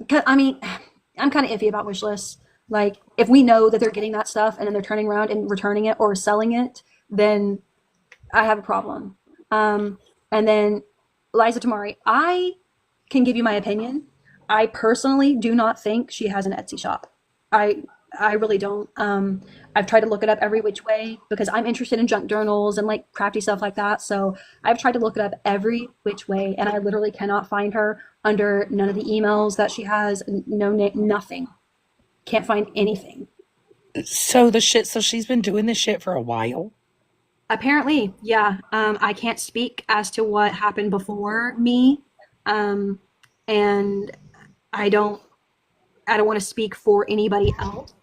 kind of iffy about wish lists. Like, if we know that they're getting that stuff and then they're turning around and returning it or selling it, then I have a problem. And then Liza Tamari, I can give you my opinion. I personally do not think she has an Etsy shop. I really don't. I've tried to look it up every which way because I'm interested in junk journals and like crafty stuff like that. So I've tried to look it up every which way, and I literally cannot find her under none of the emails that she has. Nothing. Can't find anything. So she's been doing this shit for a while. Apparently, yeah. I can't speak as to what happened before me, and I don't want to speak for anybody else.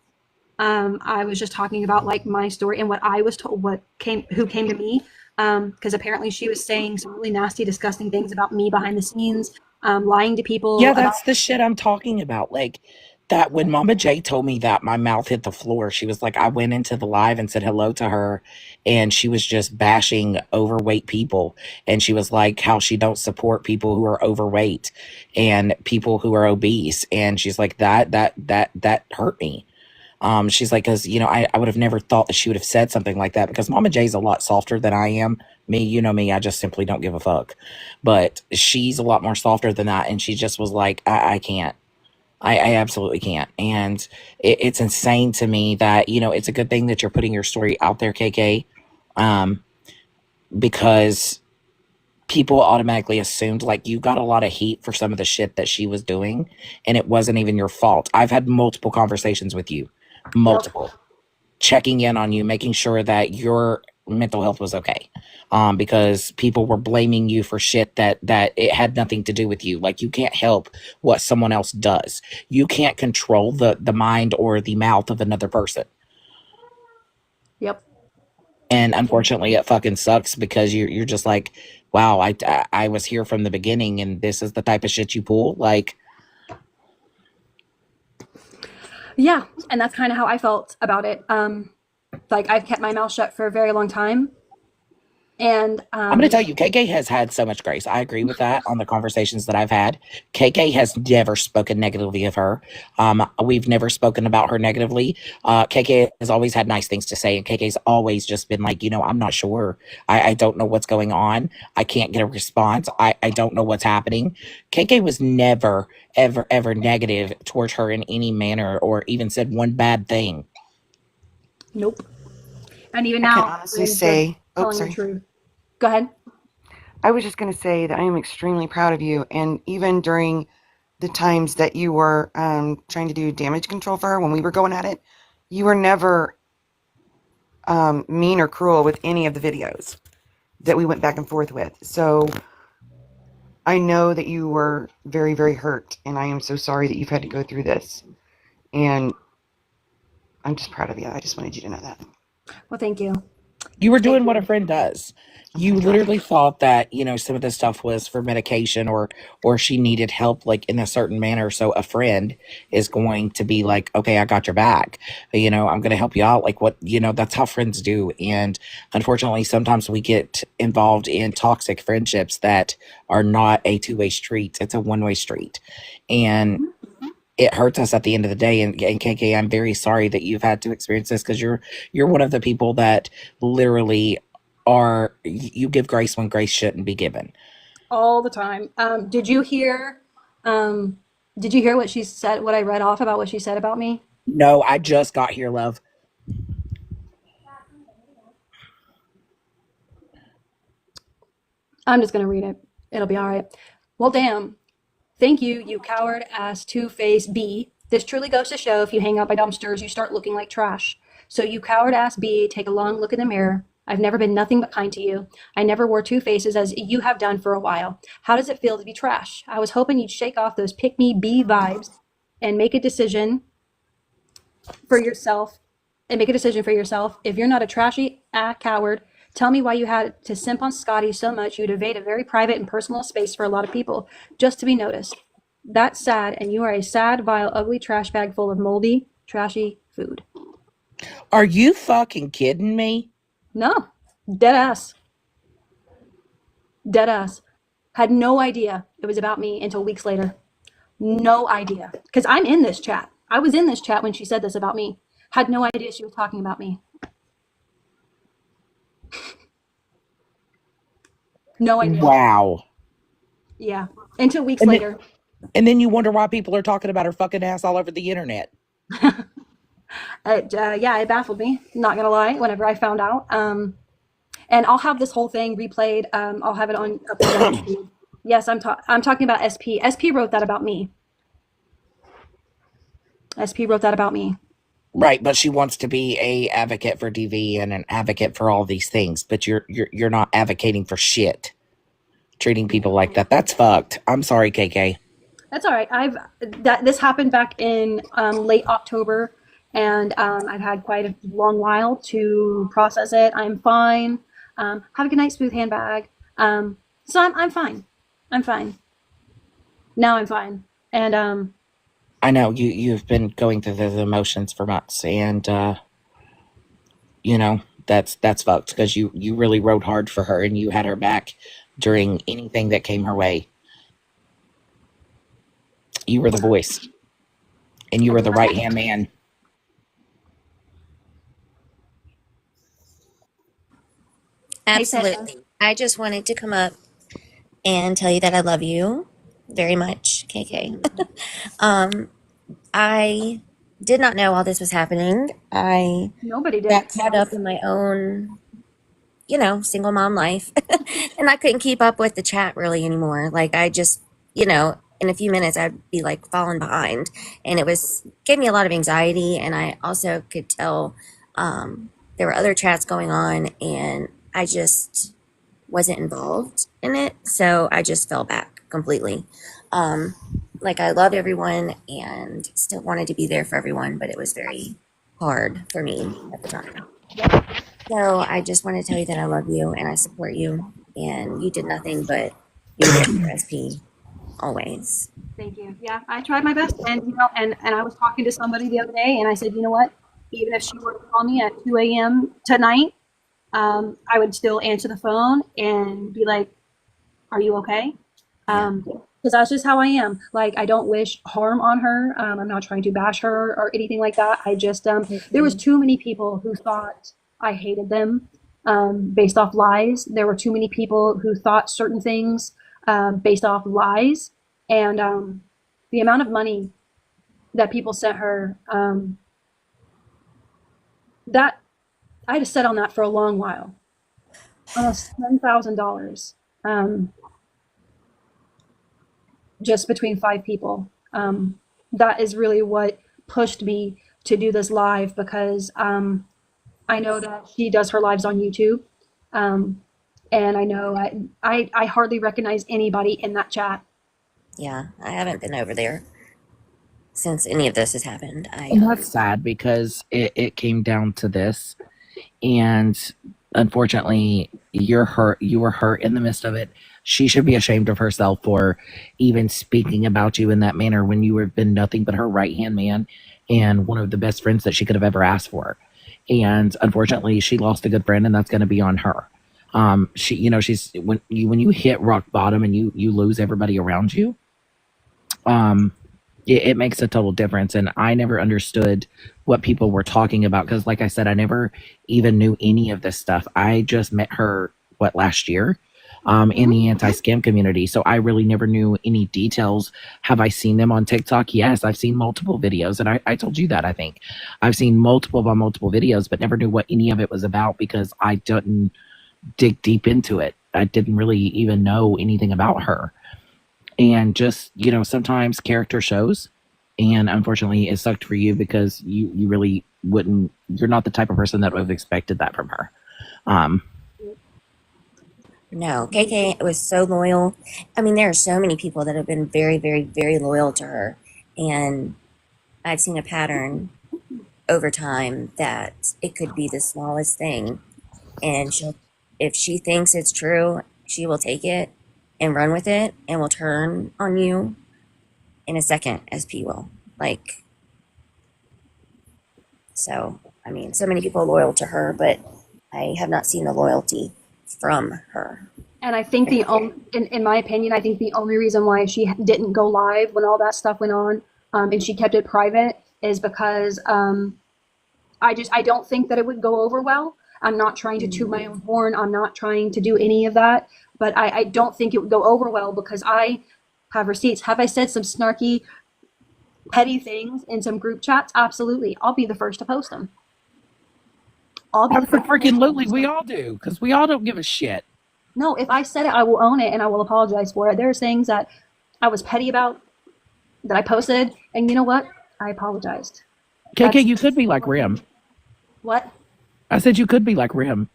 I was just talking about like my story and what I was told, who came to me, because apparently she was saying some really nasty, disgusting things about me behind the scenes, lying to people. Yeah, that's the shit I'm talking about. Like, That when Mama J told me that, my mouth hit the floor. She was like, I went into the live and said hello to her, and she was just bashing overweight people. And she was like, how she don't support people who are overweight and people who are obese. And she's like, that hurt me. She's like, because I would have never thought that she would have said something like that, because Mama J's a lot softer than I am. Me, you know me, I just simply don't give a fuck. But she's a lot more softer than that, and she just was like, I can't. I absolutely can't. And it's insane to me that, it's a good thing that you're putting your story out there, KK, um, because people automatically assumed like you got a lot of heat for some of the shit that she was doing, and it wasn't even your fault. I've had multiple conversations with you, multiple, checking in on you, making sure that your mental health was okay, because people were blaming you for shit that it had nothing to do with you. Like, you can't help what someone else does. You can't control the mind or the mouth of another person. Yep. And unfortunately, it fucking sucks, because you're just like, wow, I was here from the beginning, and this is the type of shit you pull. Like, Yeah, and that's kind of how I felt about it. Like, I've kept my mouth shut for a very long time, and I'm going to tell you, KK has had so much grace. I agree with that on the conversations that I've had. KK has never spoken negatively of her. We've never spoken about her negatively. KK has always had nice things to say, and KK's always just been like, I'm not sure. I don't know what's going on. I can't get a response. I don't know what's happening. KK was never, ever, ever negative towards her in any manner, or even said one bad thing. Nope. And even I can now, honestly they're say, telling the truth. Go ahead. I was just going to say that I am extremely proud of you. And even during the times that you were trying to do damage control for her when we were going at it, you were never mean or cruel with any of the videos that we went back and forth with. So I know that you were very, very hurt, and I am so sorry that you've had to go through this. And I'm just proud of you. I just wanted you to know that. Well, thank you. You were doing what a friend does. You Okay. literally thought that, some of this stuff was for medication, or she needed help like in a certain manner. So a friend is going to be like, okay, I got your back. I'm going to help you out. Like, what, that's how friends do. And unfortunately, sometimes we get involved in toxic friendships that are not a two-way street. It's a one-way street. And it hurts us at the end of the day. And KK, I'm very sorry that you've had to experience this, because you're one of the people that literally you give grace when grace shouldn't be given. All the time. Did you hear what she said, what I read off about what she said about me? No, I just got here, love. I'm just going to read it. It'll be all right. Well, damn. Thank you, you coward ass two-faced B. This truly goes to show if you hang out by dumpsters, you start looking like trash. So you coward ass B, take a long look in the mirror. I've never been nothing but kind to you. I never wore two faces as you have done for a while. How does it feel to be trash? I was hoping you'd shake off those pick-me B vibes and make a decision for yourself. If you're not a trashy coward, tell me why you had to simp on Scotty so much you'd evade a very private and personal space for a lot of people just to be noticed. That's sad, and you are a sad, vile, ugly trash bag full of moldy, trashy food. Are you fucking kidding me? No. Dead ass. Dead ass. Had no idea it was about me until weeks later. No idea. Because I'm in this chat. I was in this chat when she said this about me. Had no idea she was talking about me. No idea. Wow. Yeah. Until weeks later. And then you wonder why people are talking about her fucking ass all over the internet. Yeah, it baffled me. Not gonna lie. Whenever I found out, and I'll have this whole thing replayed. I'll have it on YouTube. Yes, I'm talking about SP. SP wrote that about me. SP wrote that about me. Right, but she wants to be a advocate for DV and an advocate for all these things, but you're not advocating for shit. Treating people like that. That's fucked. I'm sorry, KK. That's all right. This happened back in late October, and I've had quite a long while to process it. I'm fine. Have a good night, smooth handbag. So I'm fine. I'm fine. Now I'm fine. And I know you've been going through the emotions for months, and you know that's fucked because you really rode hard for her and you had her back during anything that came her way. You were the voice, and you were the right hand man. Hey, Sarah. Absolutely. I just wanted to come up and tell you that I love you very much, KK. I did not know all this was happening. I Nobody did. got caught up in my own, single mom life. And I couldn't keep up with the chat really anymore. Like I just, in a few minutes I'd be like falling behind. And gave me a lot of anxiety. And I also could tell there were other chats going on and I just wasn't involved in it. So I just fell back completely. Like I love everyone and still wanted to be there for everyone, but it was very hard for me at the time. So I just want to tell you that I love you and I support you, and you did nothing but be there for SP always. Thank you. Yeah, I tried my best, and and I was talking to somebody the other day, and I said, you know what? Even if she were to call me at 2 a.m. tonight, I would still answer the phone and be like, "Are you okay?" Because that's just how I am. Like, I don't wish harm on her. I'm not trying to bash her or anything like that. I just there was too many people who thought I hated them based off lies. There were too many people who thought certain things based off lies. And the amount of money that people sent her, that I had to sit on that for a long while, almost $10,000, just between 5 people. That is really what pushed me to do this live, because I know that she does her lives on YouTube. And I know I hardly recognize anybody in that chat. Yeah, I haven't been over there since any of this has happened. And that's sad because it came down to this, and unfortunately you're hurt. You were hurt in the midst of it. She should be ashamed of herself for even speaking about you in that manner when you have been nothing but her right hand man and one of the best friends that she could have ever asked for. And unfortunately she lost a good friend, and that's going to be on her. She's when you hit rock bottom and you lose everybody around you, it makes a total difference. And I never understood what people were talking about because, like I said, I never even knew any of this stuff. I just met her last year in the anti-scam community, so I really never knew any details. Have I seen them on TikTok? Yes, I've seen multiple videos, and I told you that. I think I've seen multiple videos, but never knew what any of it was about because I didn't dig deep into it. I didn't really even know anything about her. And just, sometimes character shows. And unfortunately, it sucked for you because you really wouldn't, you're not the type of person that would have expected that from her. No, KK was so loyal. I mean, there are so many people that have been very, very, very loyal to her. And I've seen a pattern over time that it could be the smallest thing. And if she thinks it's true, she will take it and run with it and will turn on you in a second, as P will. So many people are loyal to her, but I have not seen the loyalty from her. And I think in my opinion, I think the only reason why she didn't go live when all that stuff went on, and she kept it private, is because I don't think that it would go over well. I'm not trying to toot my own horn. I'm not trying to do any of that, but I don't think it would go over well because I have receipts. Have I said some snarky, petty things in some group chats? Absolutely. I'll be the first to post them. Freaking we all do, because we all don't give a shit. No, if I said it, I will own it and I will apologize for it. There's things that I was petty about that I posted, and you know what? I apologized. KK, you could be like Rim. What? I said you could be like Rim.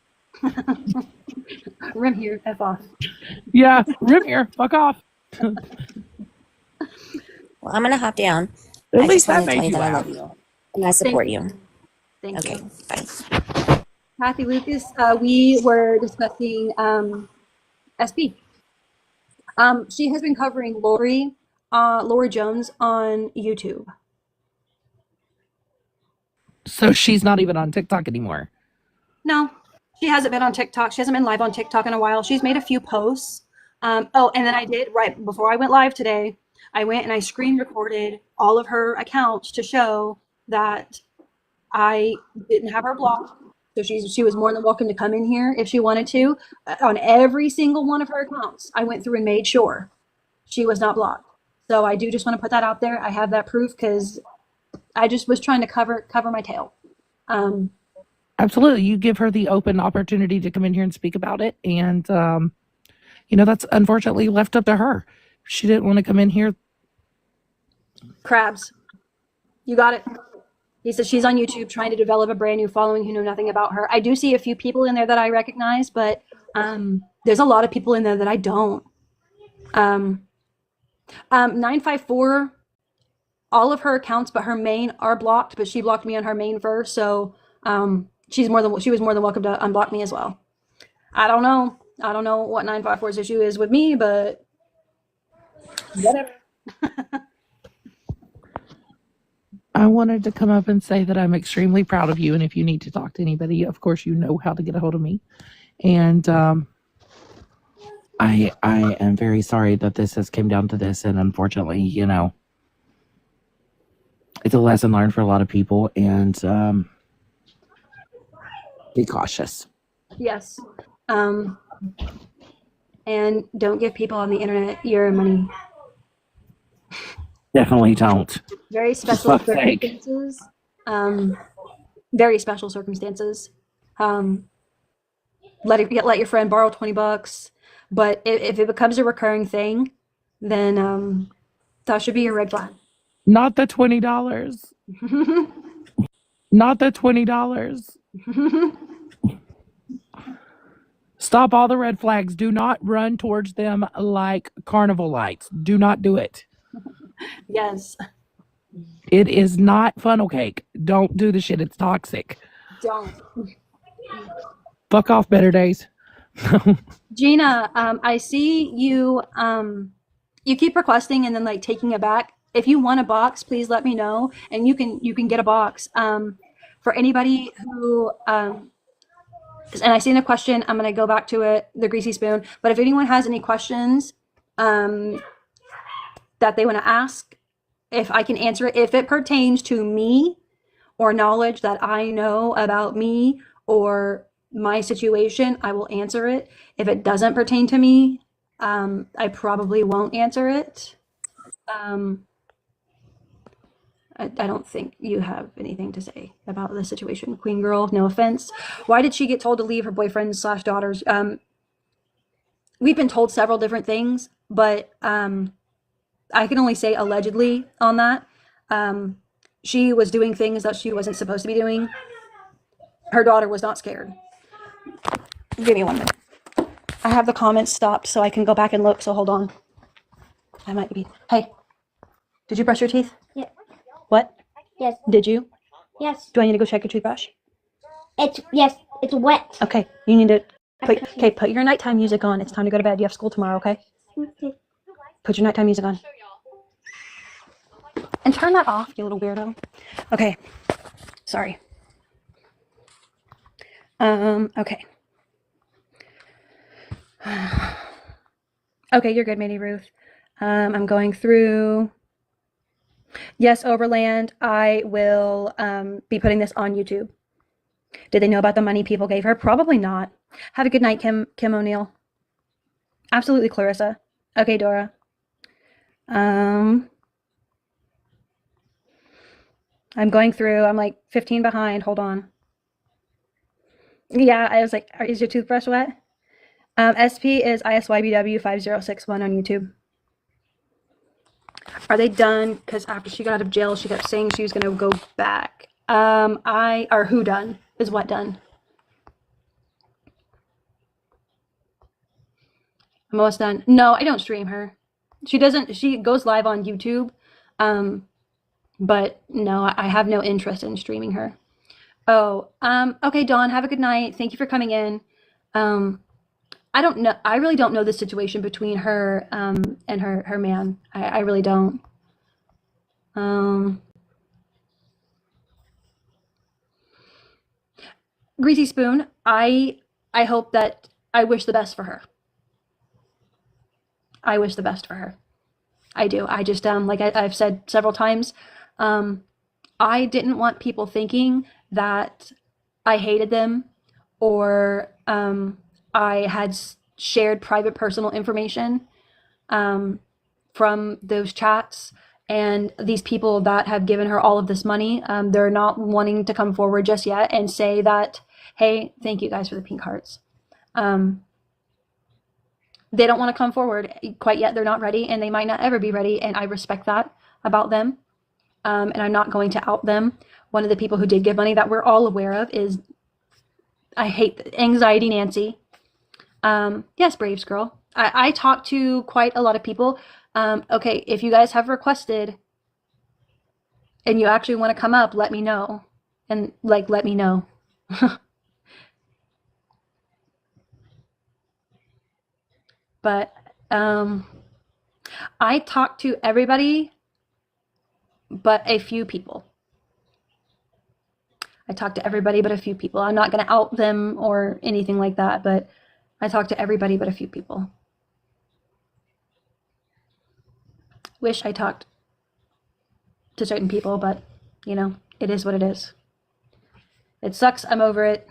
Rim here, F off. Yeah, Rim here, fuck off. Well, I'm going to hop down. At I least just want that to tell made you you that I laugh. love you. And I support you. Thank Okay, you. bye. Kathy Lucas, we were discussing SB. She has been covering Lori Laura Jones on YouTube. So she's not even on TikTok anymore. No, she hasn't been on TikTok. She hasn't been live on TikTok in a while. She's made a few posts. Oh, and then I did, right before I went live today, I went and I screen recorded all of her accounts to show that I didn't have her blocked. So she was more than welcome to come in here if she wanted to. On every single one of her accounts, I went through and made sure she was not blocked. So I do just want to put that out there. I have that proof because I just was trying to cover my tail. Absolutely. You give her the open opportunity to come in here and speak about it. And, that's unfortunately left up to her. She didn't want to come in here. Crabs, you got it. He says she's on YouTube trying to develop a brand new following who know nothing about her. I do see a few people in there that I recognize, but there's a lot of people in there that I don't. 954, all of her accounts but her main are blocked, but she blocked me on her main first, so she was more than welcome to unblock me as well. I don't know what 954's issue is with me, but whatever. I wanted to come up and say that I'm extremely proud of you. And if you need to talk to anybody, of course, you know how to get a hold of me. And I am very sorry that this has came down to this. And unfortunately, it's a lesson learned for a lot of people. And be cautious. Yes. And don't give people on the internet your money. Definitely don't. Very special circumstances. Very special circumstances. Let your friend borrow $20, but if it becomes a recurring thing, then that should be a red flag. Not the $20. Not the $20. Stop all the red flags. Do not run towards them like carnival lights. Do not do it. Yes. It is not funnel cake. Don't do the shit. It's toxic. Don't. Fuck off, Better Days. Gina, I see you. You keep requesting and then like taking it back. If you want a box, please let me know, and you can get a box. For anybody who and I seen a question. I'm gonna go back to it, the greasy spoon. But if anyone has any questions, that they want to ask, if I can answer it, if it pertains to me or knowledge that I know about me or my situation, I will answer it. If it doesn't pertain to me, I probably won't answer it. I don't think you have anything to say about the situation. Queen girl, no offense. Why did she get told to leave her boyfriends/daughters? We've been told several different things, but I can only say allegedly on that. She was doing things that she wasn't supposed to be doing. Her daughter was not scared. Give me 1 minute. I have the comments stopped so I can go back and look, so hold on. I might be. Hey, did you brush your teeth? Yeah. What? Yes. Did you? Yes. Do I need to go check your toothbrush? Yes. It's wet. Okay, you need to put your nighttime music on. It's time to go to bed. You have school tomorrow, okay? Okay. Put your nighttime music on. And turn that off, you little weirdo. Okay. Sorry. Okay. Okay, you're good, Minnie Ruth. I'm going through. Yes, Overland, I will be putting this on YouTube. Did they know about the money people gave her? Probably not. Have a good night, Kim O'Neill. Absolutely, Clarissa. Okay, Dora. I'm going through. I'm like 15 behind. Hold on. Yeah, I was like, is your toothbrush wet? SP is ISYBW5061 on YouTube. Are they done? Because after she got out of jail, she kept saying she was going to go back. Or who done? Is what done? I'm almost done. No, I don't stream her. She doesn't. She goes live on YouTube. But no, I have no interest in streaming her. Oh, okay, Dawn, have a good night. Thank you for coming in. I don't know. I really don't know the situation between her and her man. I really don't. Greasy Spoon. I hope that I wish the best for her. I wish the best for her. I do. I just like I've said several times, I didn't want people thinking that I hated them or I had shared private personal information from those chats. And these people that have given her all of this money, they're not wanting to come forward just yet and say that, hey, thank you guys for the pink hearts. They don't want to come forward quite yet. They're not ready, and they might not ever be ready. And I respect that about them. And I'm not going to out them. One of the people who did give money that we're all aware of is, I hate Anxiety Nancy. Yes, Braves girl. I talk to quite a lot of people. Okay, if you guys have requested and you actually want to come up, let me know. And like, let me know. But I talk to everybody but a few people. I talk to everybody but a few people. I'm not going to out them or anything like that, but I talk to everybody but a few people. Wish I talked to certain people, but you know, it is what it is. It sucks. I'm over it.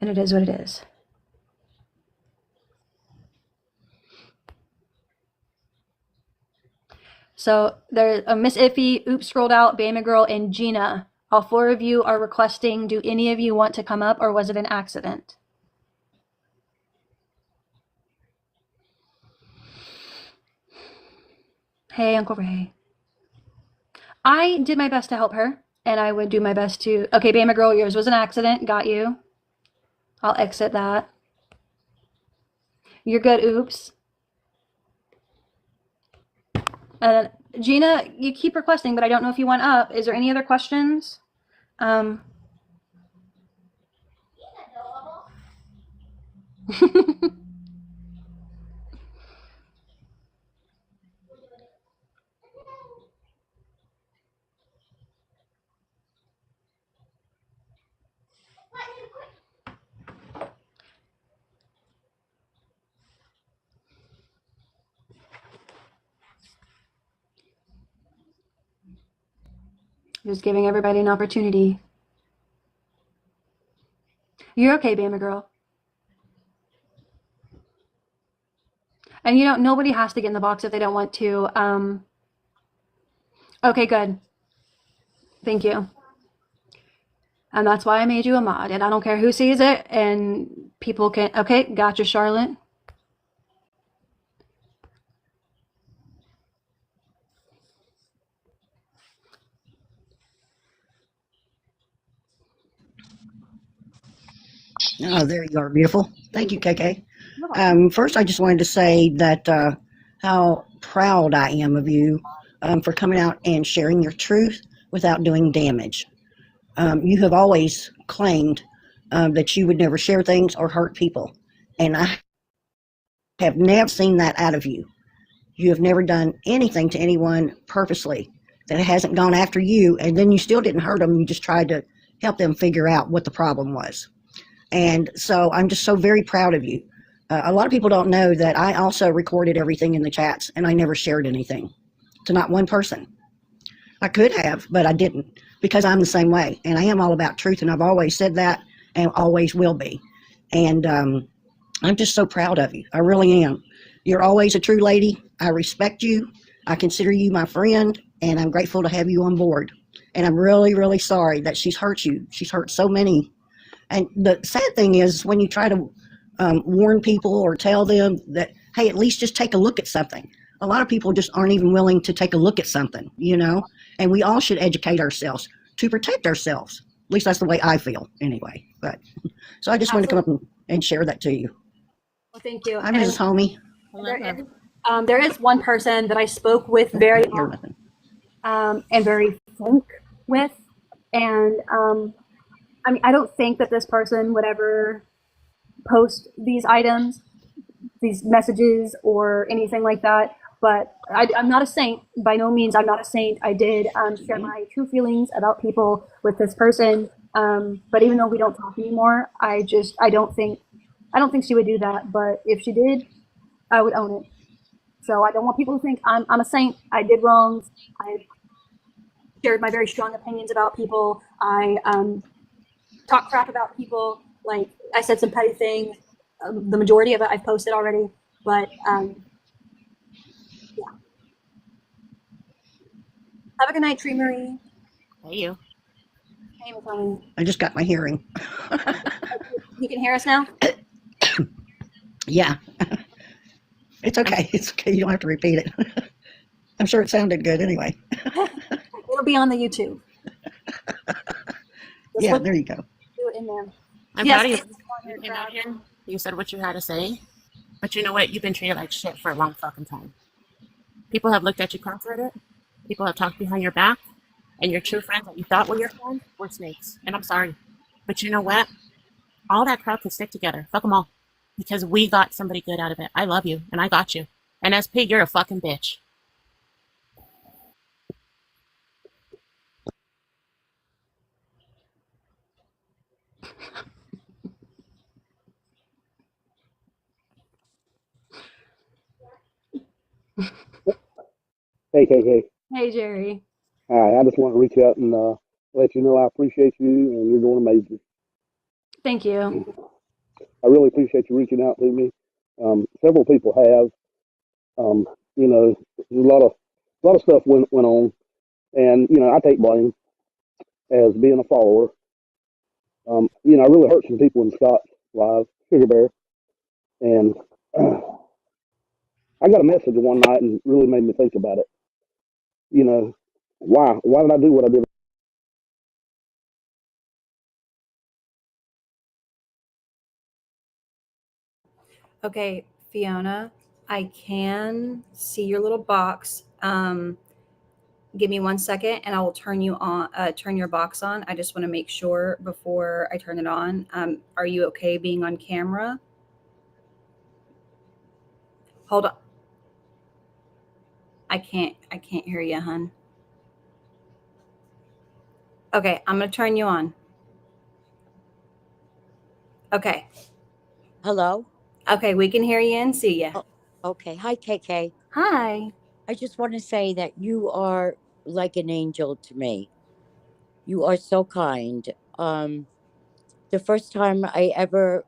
And it is what it is. So there's a Miss Iffy, Oops Scrolled Out, Bama Girl, and Gina. All four of you are requesting, do any of you want to come up, or was it an accident? Hey, Uncle Ray. I did my best to help her, and I would do my best to... Okay, Bama Girl, yours was an accident. Got you. I'll exit that. You're good, Oops. Gina, you keep requesting, but I don't know if you want up. Is there any other questions? Just giving everybody an opportunity. You're okay, Bama Girl. And you know, nobody has to get in the box if they don't want to. Okay, good. Thank you. And that's why I made you a mod. And I don't care who sees it. And people can... Okay, gotcha, Charlotte. Oh, there you are, beautiful. Thank you, KK. First, I just wanted to say that how proud I am of you for coming out and sharing your truth without doing damage. You have always claimed that you would never share things or hurt people, and I have never seen that out of you. You have never done anything to anyone purposely that hasn't gone after you, and then you still didn't hurt them. You just tried to help them figure out what the problem was. And so I'm just so very proud of you. A lot of people don't know that I also recorded everything in the chats, and I never shared anything to not one person. I could have, but I didn't, because I'm the same way, and I am all about truth, and I've always said that and always will be. And I'm just so proud of you. I really am. You're always a true lady. I respect you. I consider you my friend, and I'm grateful to have you on board. And I'm really, really sorry that she's hurt you. She's hurt so many. And the sad thing is when you try to warn people or tell them that, hey, at least just take a look at something. A lot of people just aren't even willing to take a look at something, you know, and we all should educate ourselves to protect ourselves. At least that's the way I feel anyway. But so I just wanted to come up and share that to you. Well, thank you. I'm Mrs. Homie. There is one person that I spoke with very often, and very frank with, and I mean, I don't think that this person would ever post these items, these messages, or anything like that. But I'm not a saint. By no means, I'm not a saint. I did share my true feelings about people with this person. But even though we don't talk anymore, I don't think she would do that. But if she did, I would own it. So I don't want people to think I'm a saint. I did wrongs. I shared my very strong opinions about people. I talk crap about people. Like, I said some petty things. The majority of it I've posted already. But yeah. Have a good night, Tree Marie. Hey, you. Hey, Macaulay. I just got my hearing. You can hear us now? Yeah. It's okay. It's okay. You don't have to repeat it. I'm sure it sounded good anyway. It'll be on the YouTube. Yeah, there you go. Do it in there. I'm Yes, proud of you. it's on You your came out crowd. here. You said what you had to say. But you know what? You've been treated like shit for a long fucking time. People have looked at you cross-eyed. People have talked behind your back. And your true friends that you thought were your friends were snakes. And I'm sorry. But you know what? All that crowd can stick together. Fuck them all. Because we got somebody good out of it. I love you. And I got you. And SP, you're a fucking bitch. Hey, KK. Hey, Jerry. Hi, I just want to reach out and let you know I appreciate you and you're doing amazing. Thank you. I really appreciate you reaching out to me. Several people have. You know, a lot of stuff went on, and you know, I take blame as being a follower. You know, I really hurt some people in Scott's live, Sugar Bear, and I got a message one night and really made me think about it. You know, why did I do what I did? Okay, Fiona, I can see your little box. Give me 1 second and I will turn your box on. I just want to make sure before I turn it on. Are you okay being on camera? Hold on. I can't hear you, hun. Okay, I'm going to turn you on. Okay. Hello? Okay, we can hear you and see you. Oh, okay. Hi, KK. Hi. I just want to say that you are like an angel to me. You are so kind. The first time I ever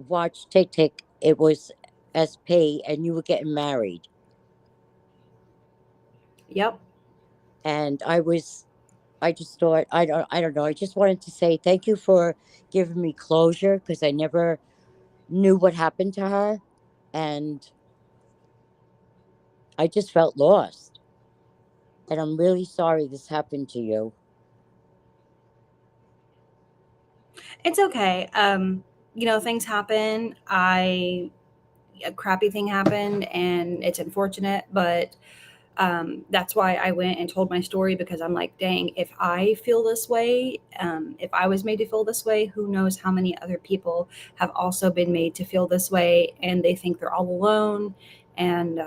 watched Tick Tick, it was SP, and you were getting married. Yep. And I just thought, I don't know. I just wanted to say thank you for giving me closure because I never knew what happened to her. And I just felt lost. And I'm really sorry this happened to you. It's okay. You know, things happen. A crappy thing happened and it's unfortunate, but that's why I went and told my story, because I'm like, dang, if I feel this way, if I was made to feel this way, who knows how many other people have also been made to feel this way, and they think they're all alone. And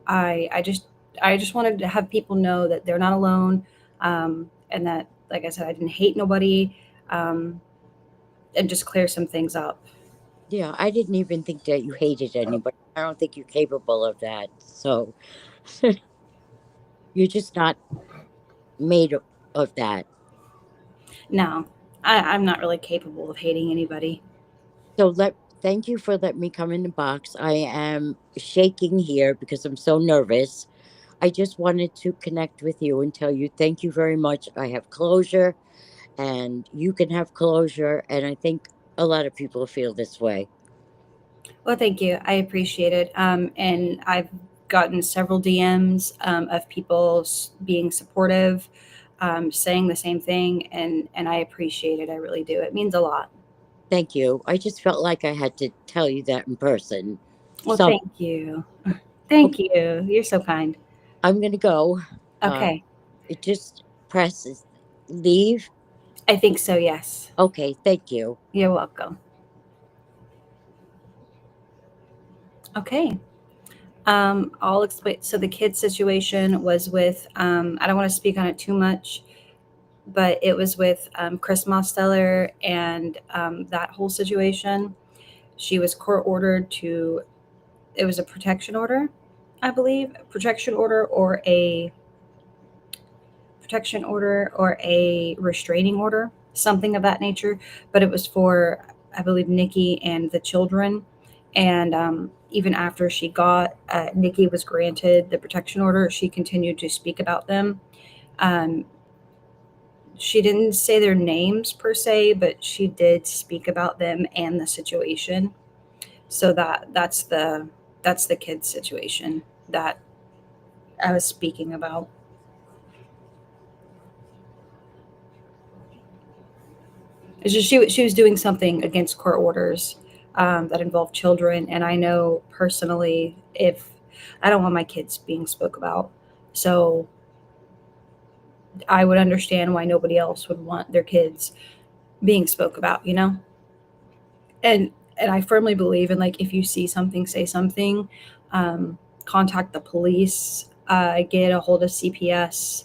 I just wanted to have people know that they're not alone, and that, like I said, I didn't hate nobody, and just clear some things up. Yeah, I didn't even think that you hated anybody. I don't think you're capable of that. So you're just not made of that. No, I'm not really capable of hating anybody. So thank you for letting me come in the box. I am shaking here because I'm so nervous. I just wanted to connect with you and tell you thank you very much. I have closure and you can have closure, and I think a lot of people feel this way. Well, thank you. I appreciate it. And I've gotten several DMs of people being supportive, saying the same thing, and I appreciate it. I really do. It means a lot. Thank you. I just felt like I had to tell you that in person. Well, So thank you. Thank okay, you. You're so kind. I'm gonna go. Okay. It just presses leave. I think so, yes. Okay, thank you. You're welcome. Okay. I'll explain. So the kid situation was with, I don't want to speak on it too much, but it was with Chris Mosteller and that whole situation. She was court ordered to, it was a protection order, I believe, protection order or a restraining order, something of that nature. But it was for, I believe, Nikki and the children. And even after she got, Nikki was granted the protection order, she continued to speak about them. She didn't say their names per se, but she did speak about them and the situation. So that's the kid's situation that I was speaking about. It's just she was doing something against court orders that involved children, and I know personally if I don't want my kids being spoke about, so I would understand why nobody else would want their kids being spoke about, you know. And I firmly believe in, like, if you see something, say something, contact the police, get a hold of CPS,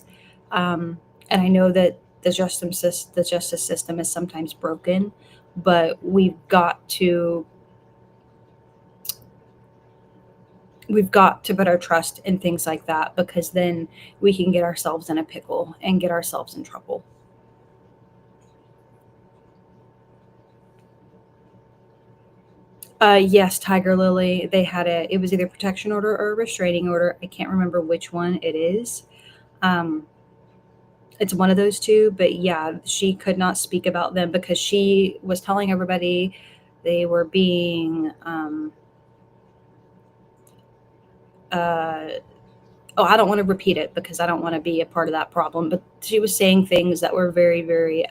and I know that the justice system is sometimes broken, but we've got to put our trust in things like that, because then we can get ourselves in a pickle and get ourselves in trouble. Yes, Tiger Lily. They had it was either protection order or a restraining order. I can't remember which one it is. It's one of those two, but yeah, she could not speak about them because she was telling everybody they were being, I don't want to repeat it because I don't want to be a part of that problem, but she was saying things that were very, very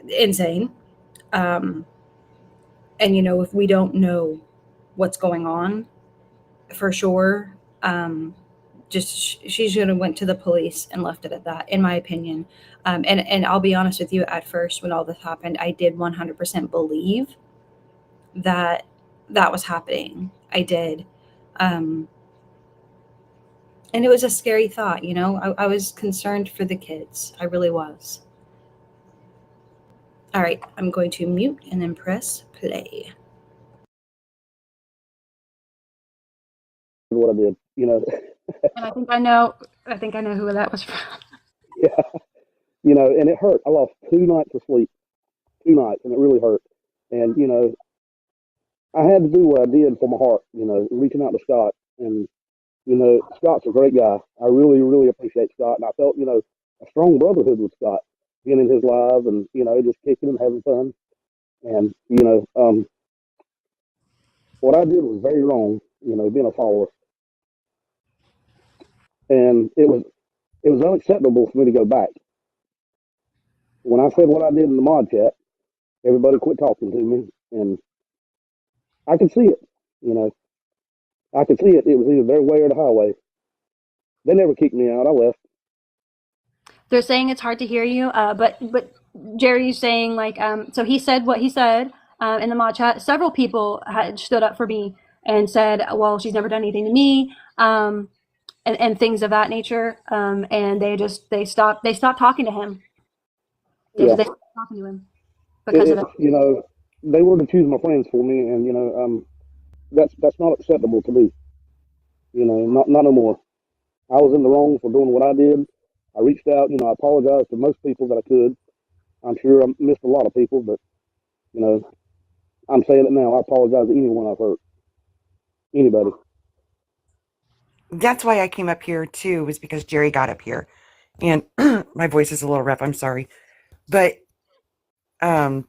insane. And, you know, if we don't know what's going on for sure, she should have went to the police and left it at that, in my opinion. And I'll be honest with you, at first when all this happened, I did 100% believe that that was happening. I did. And it was a scary thought, you know. I was concerned for the kids. I really was. All right, I'm going to mute and then press play. What I did, you know. And I think I know who that was from. Yeah, you know, and it hurt. I lost 2 nights of sleep, 2 nights, and it really hurt. And you know, I had to do what I did for my heart, you know, reaching out to Scott. And you know, Scott's a great guy. I really, really appreciate Scott, and I felt, you know, a strong brotherhood with Scott, being in his live, and you know, just kicking and having fun. And you know, what I did was very wrong, you know, being a follower, and it was unacceptable for me to go back. When I said what I did in the mod chat, everybody quit talking to me, and I could see it. You know, I could see it. It was either their way or the highway. They never kicked me out. I left. They're saying it's hard to hear you, but Jerry's saying, like, so he said what he said in the mod chat. Several people had stood up for me and said, well, she's never done anything to me, and things of that nature. And they stopped talking to him. Yeah. They stopped talking to him because of it. You know, they were to choose my friends for me, and you know, that's not acceptable to me. You know, not no more. I was in the wrong for doing what I did. I reached out. You know, I apologized to most people that I could. I'm sure I missed a lot of people, but you know, I'm saying it now. I apologize to anyone I've hurt. Anybody. That's why I came up here too, was because Jerry got up here. And my voice is a little rough, I'm sorry. But Jerry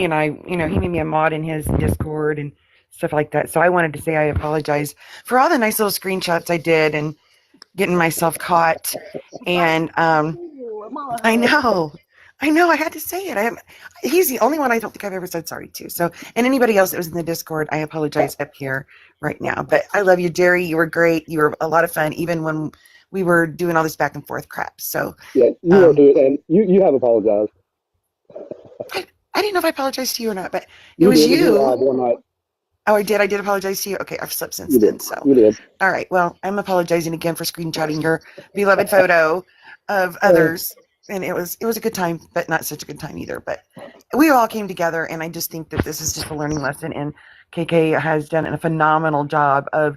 and I, you know, he made me a mod in his Discord and stuff like that. So I wanted to say I apologize for all the nice little screenshots I did and getting myself caught. And I know, I had to say it. He's the only one I don't think I've ever said sorry to. So, and anybody else that was in the Discord, I apologize up here right now. But I love you, Jerry. You were great. You were a lot of fun, even when we were doing all this back and forth crap. So Yeah, you were too, and you have apologized. I didn't know if I apologized to you or not, but it You was did. We did you. live one night. Oh, I did. I did apologize to you. Okay, I've slept since You then. did. So, You did. all right. Well, I'm apologizing again for screenshotting your beloved photo of others, and it was a good time, but not such a good time either. But we all came together, and I just think that this is just a learning lesson. And KK has done a phenomenal job of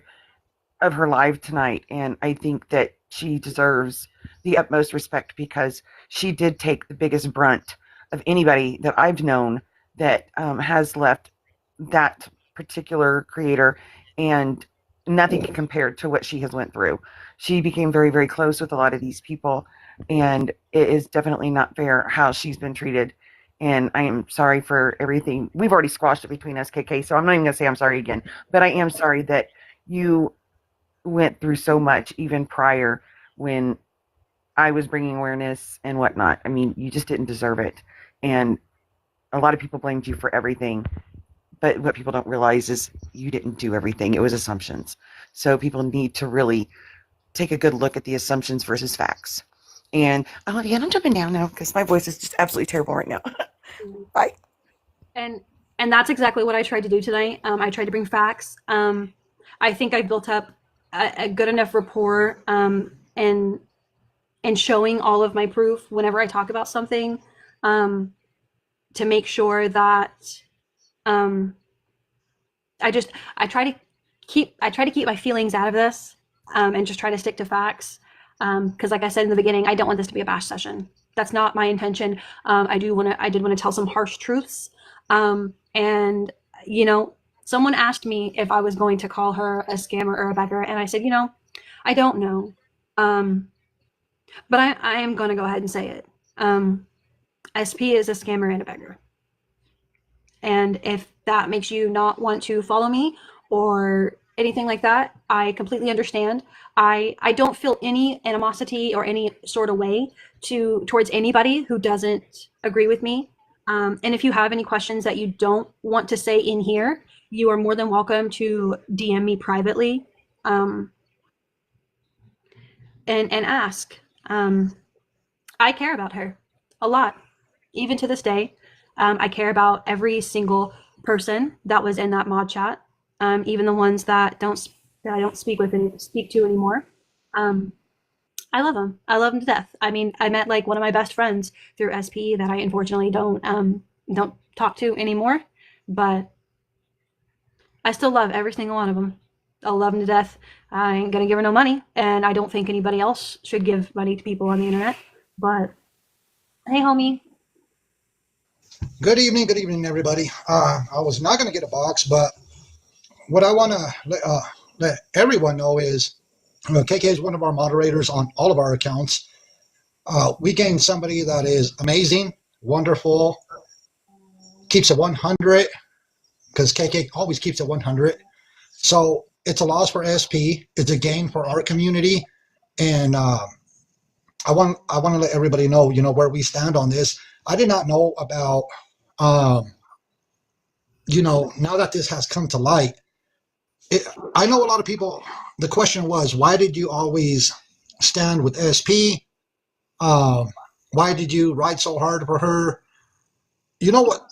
her live tonight, and I think that she deserves the utmost respect because she did take the biggest brunt of anybody that I've known that has left that particular creator, and nothing can compare to what she has went through. She became very, very close with a lot of these people, and it is definitely not fair how she's been treated. And I am sorry for everything. We've already squashed it between us, KK, so I'm not even going to say I'm sorry again. But I am sorry that you went through so much even prior when I was bringing awareness and whatnot. I mean, you just didn't deserve it. And a lot of people blamed you for everything. But what people don't realize is you didn't do everything. It was assumptions. So people need to really take a good look at the assumptions versus facts. And yeah, I'm jumping down now because my voice is just absolutely terrible right now. Bye. And that's exactly what I tried to do tonight. I tried to bring facts. I think I built up a good enough rapport and showing all of my proof whenever I talk about something to make sure that I try to keep my feelings out of this and just try to stick to facts because like I said in the beginning, I don't want this to be a bash session. That's not my intention. I did want to tell some harsh truths and you know, someone asked me if I was going to call her a scammer or a beggar, and I said, you know, I don't know, but I am going to go ahead and say it. SP is a scammer and a beggar. And if that makes you not want to follow me or anything like that, I completely understand. I don't feel any animosity or any sort of way towards anybody who doesn't agree with me. And if you have any questions that you don't want to say in here, you are more than welcome to DM me privately and ask. I care about her a lot, even to this day. I care about every single person that was in that mod chat, even the ones that I don't speak to anymore. I love them. I love them to death. I mean, I met like one of my best friends through SP that I unfortunately don't talk to anymore, but I still love every single one of them. I love them to death. I ain't gonna give her no money, and I don't think anybody else should give money to people on the internet. But hey, homie. Good evening, everybody. I was not going to get a box, but what I want to let everyone know is KK is one of our moderators on all of our accounts. We gained somebody that is amazing, wonderful, keeps it 100, because KK always keeps it 100. So it's a loss for SP. It's a gain for our community. And I want to let everybody know, where we stand on this. I did not know about, now that this has come to light, I know a lot of people, the question was, why did you always stand with SP? Why did you ride so hard for her? You know what?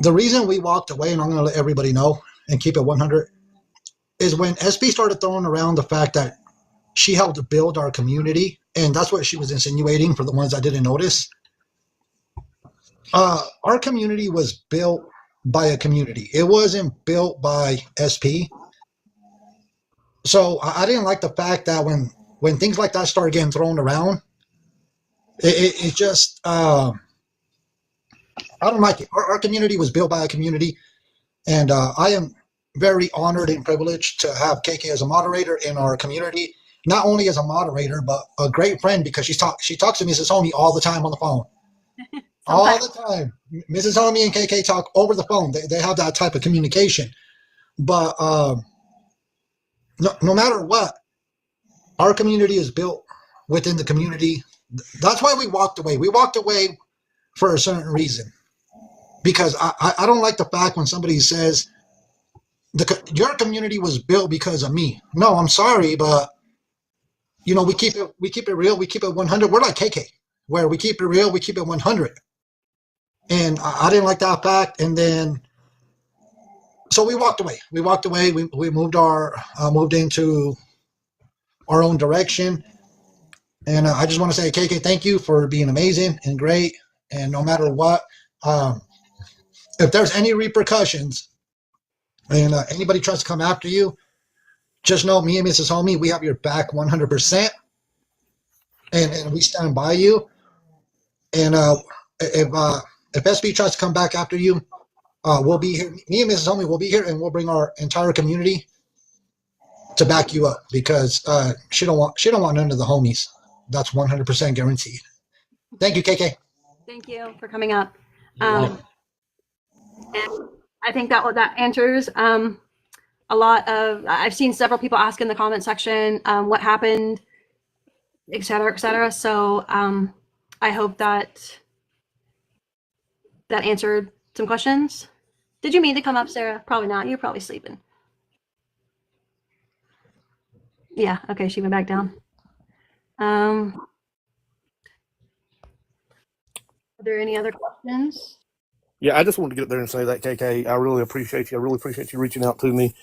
The reason we walked away, and I'm going to let everybody know and keep it 100, is when SP started throwing around the fact that she helped build our community, and that's what she was insinuating for the ones that didn't notice. Our community was built by a community. It wasn't built by SP. So I didn't like the fact that when things like that started getting thrown around, it just, I don't like it. Our community was built by a community, and I am very honored and privileged to have KK as a moderator in our community, not only as a moderator, but a great friend, because she talks to Mrs. Homie all the time on the phone. All the time. Mrs. Homie and KK talk over the phone. They have that type of communication. But no matter what, our community is built within the community. That's why we walked away. We walked away for a certain reason. Because I don't like the fact when somebody says, your community was built because of me. No, I'm sorry, but you know, we keep it real, we keep it 100. We're like KK, where we keep it real, we keep it 100. And I didn't like that fact. And then, so we walked away. We moved into our own direction. And I just want to say, KK, thank you for being amazing and great. And no matter what, if there's any repercussions and anybody tries to come after you, just know me and Mrs. Homie, we have your back 100%. And we stand by you. And if SB tries to come back after you, we'll be here. Me and Mrs. Homie will be here, and we'll bring our entire community to back you up, because she don't want none of the homies. That's 100% guaranteed. Thank you, KK. Thank you for coming up. And I think that answers a lot of. I've seen several people ask in the comment section what happened, et cetera, et cetera. So I hope that answered some questions. Did you mean to come up, Sarah? Probably not. You're probably sleeping. Yeah, okay, she went back down. Are there any other questions? Yeah, I just wanted to get up there and say that, KK, I really appreciate you. I really appreciate you reaching out to me.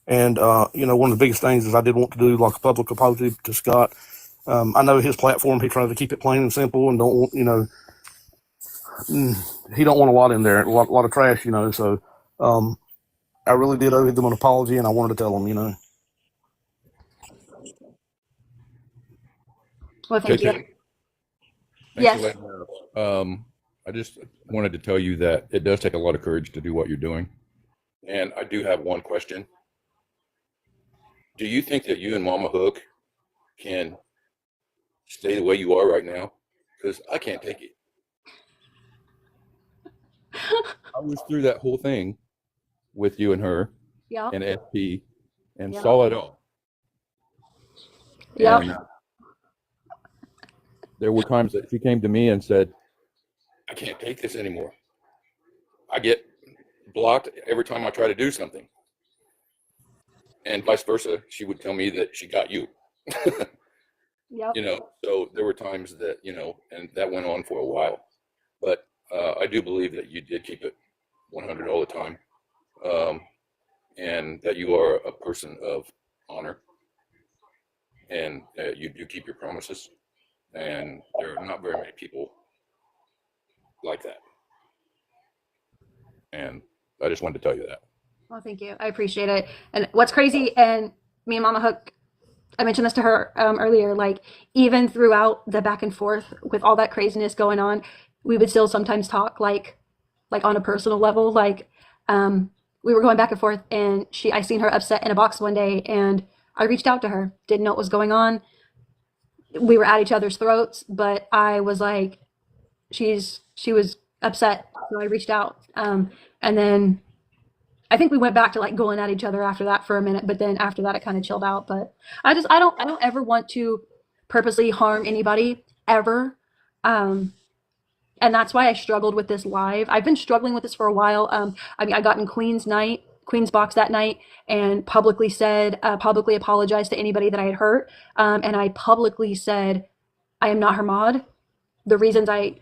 And, you know, one of the biggest things is I did want to do like a public apology to Scott. I know his platform, he tries to keep it plain and simple and don't want, you know, he don't want a lot in there, a lot of trash, you know. So I really did owe him an apology, and I wanted to tell him, you know. Well, thank you. Thanks Yes. for letting me know. I just wanted to tell you that it does take a lot of courage to do what you're doing. And I do have one question. Do you think that you and Mama Hook can stay the way you are right now? Because I can't take it. I was through that whole thing with you and her Yeah. and FP and Yeah. saw it all. Yeah. And there were times that she came to me and said, I can't take this anymore. I get blocked every time I try to do something. And vice versa, she would tell me that she got you. Yep. You know, so there were times that, you know, and that went on for a while. But I do believe that you did keep it 100 all the time. And that you are a person of honor. And you do keep your promises. And there are not very many people like that. And I just wanted to tell you that. Well, thank you. I appreciate it. And what's crazy, and me and Mama Hook, I mentioned this to her earlier, like even throughout the back and forth with all that craziness going on, we would still sometimes talk like on a personal level. Like we were going back and forth, and I seen her upset in a box one day, and I reached out to her, didn't know what was going on. We were at each other's throats, but I was like, she was upset, so I reached out. And then I think we went back to like going at each other after that for a minute, but then after that it kind of chilled out. But I don't ever want to purposely harm anybody ever. And that's why I struggled with this live. I've been struggling with this for a while. I mean, I got in Queen's box that night and publicly apologized to anybody that I had hurt. And I publicly said, I am not her mod. The reasons I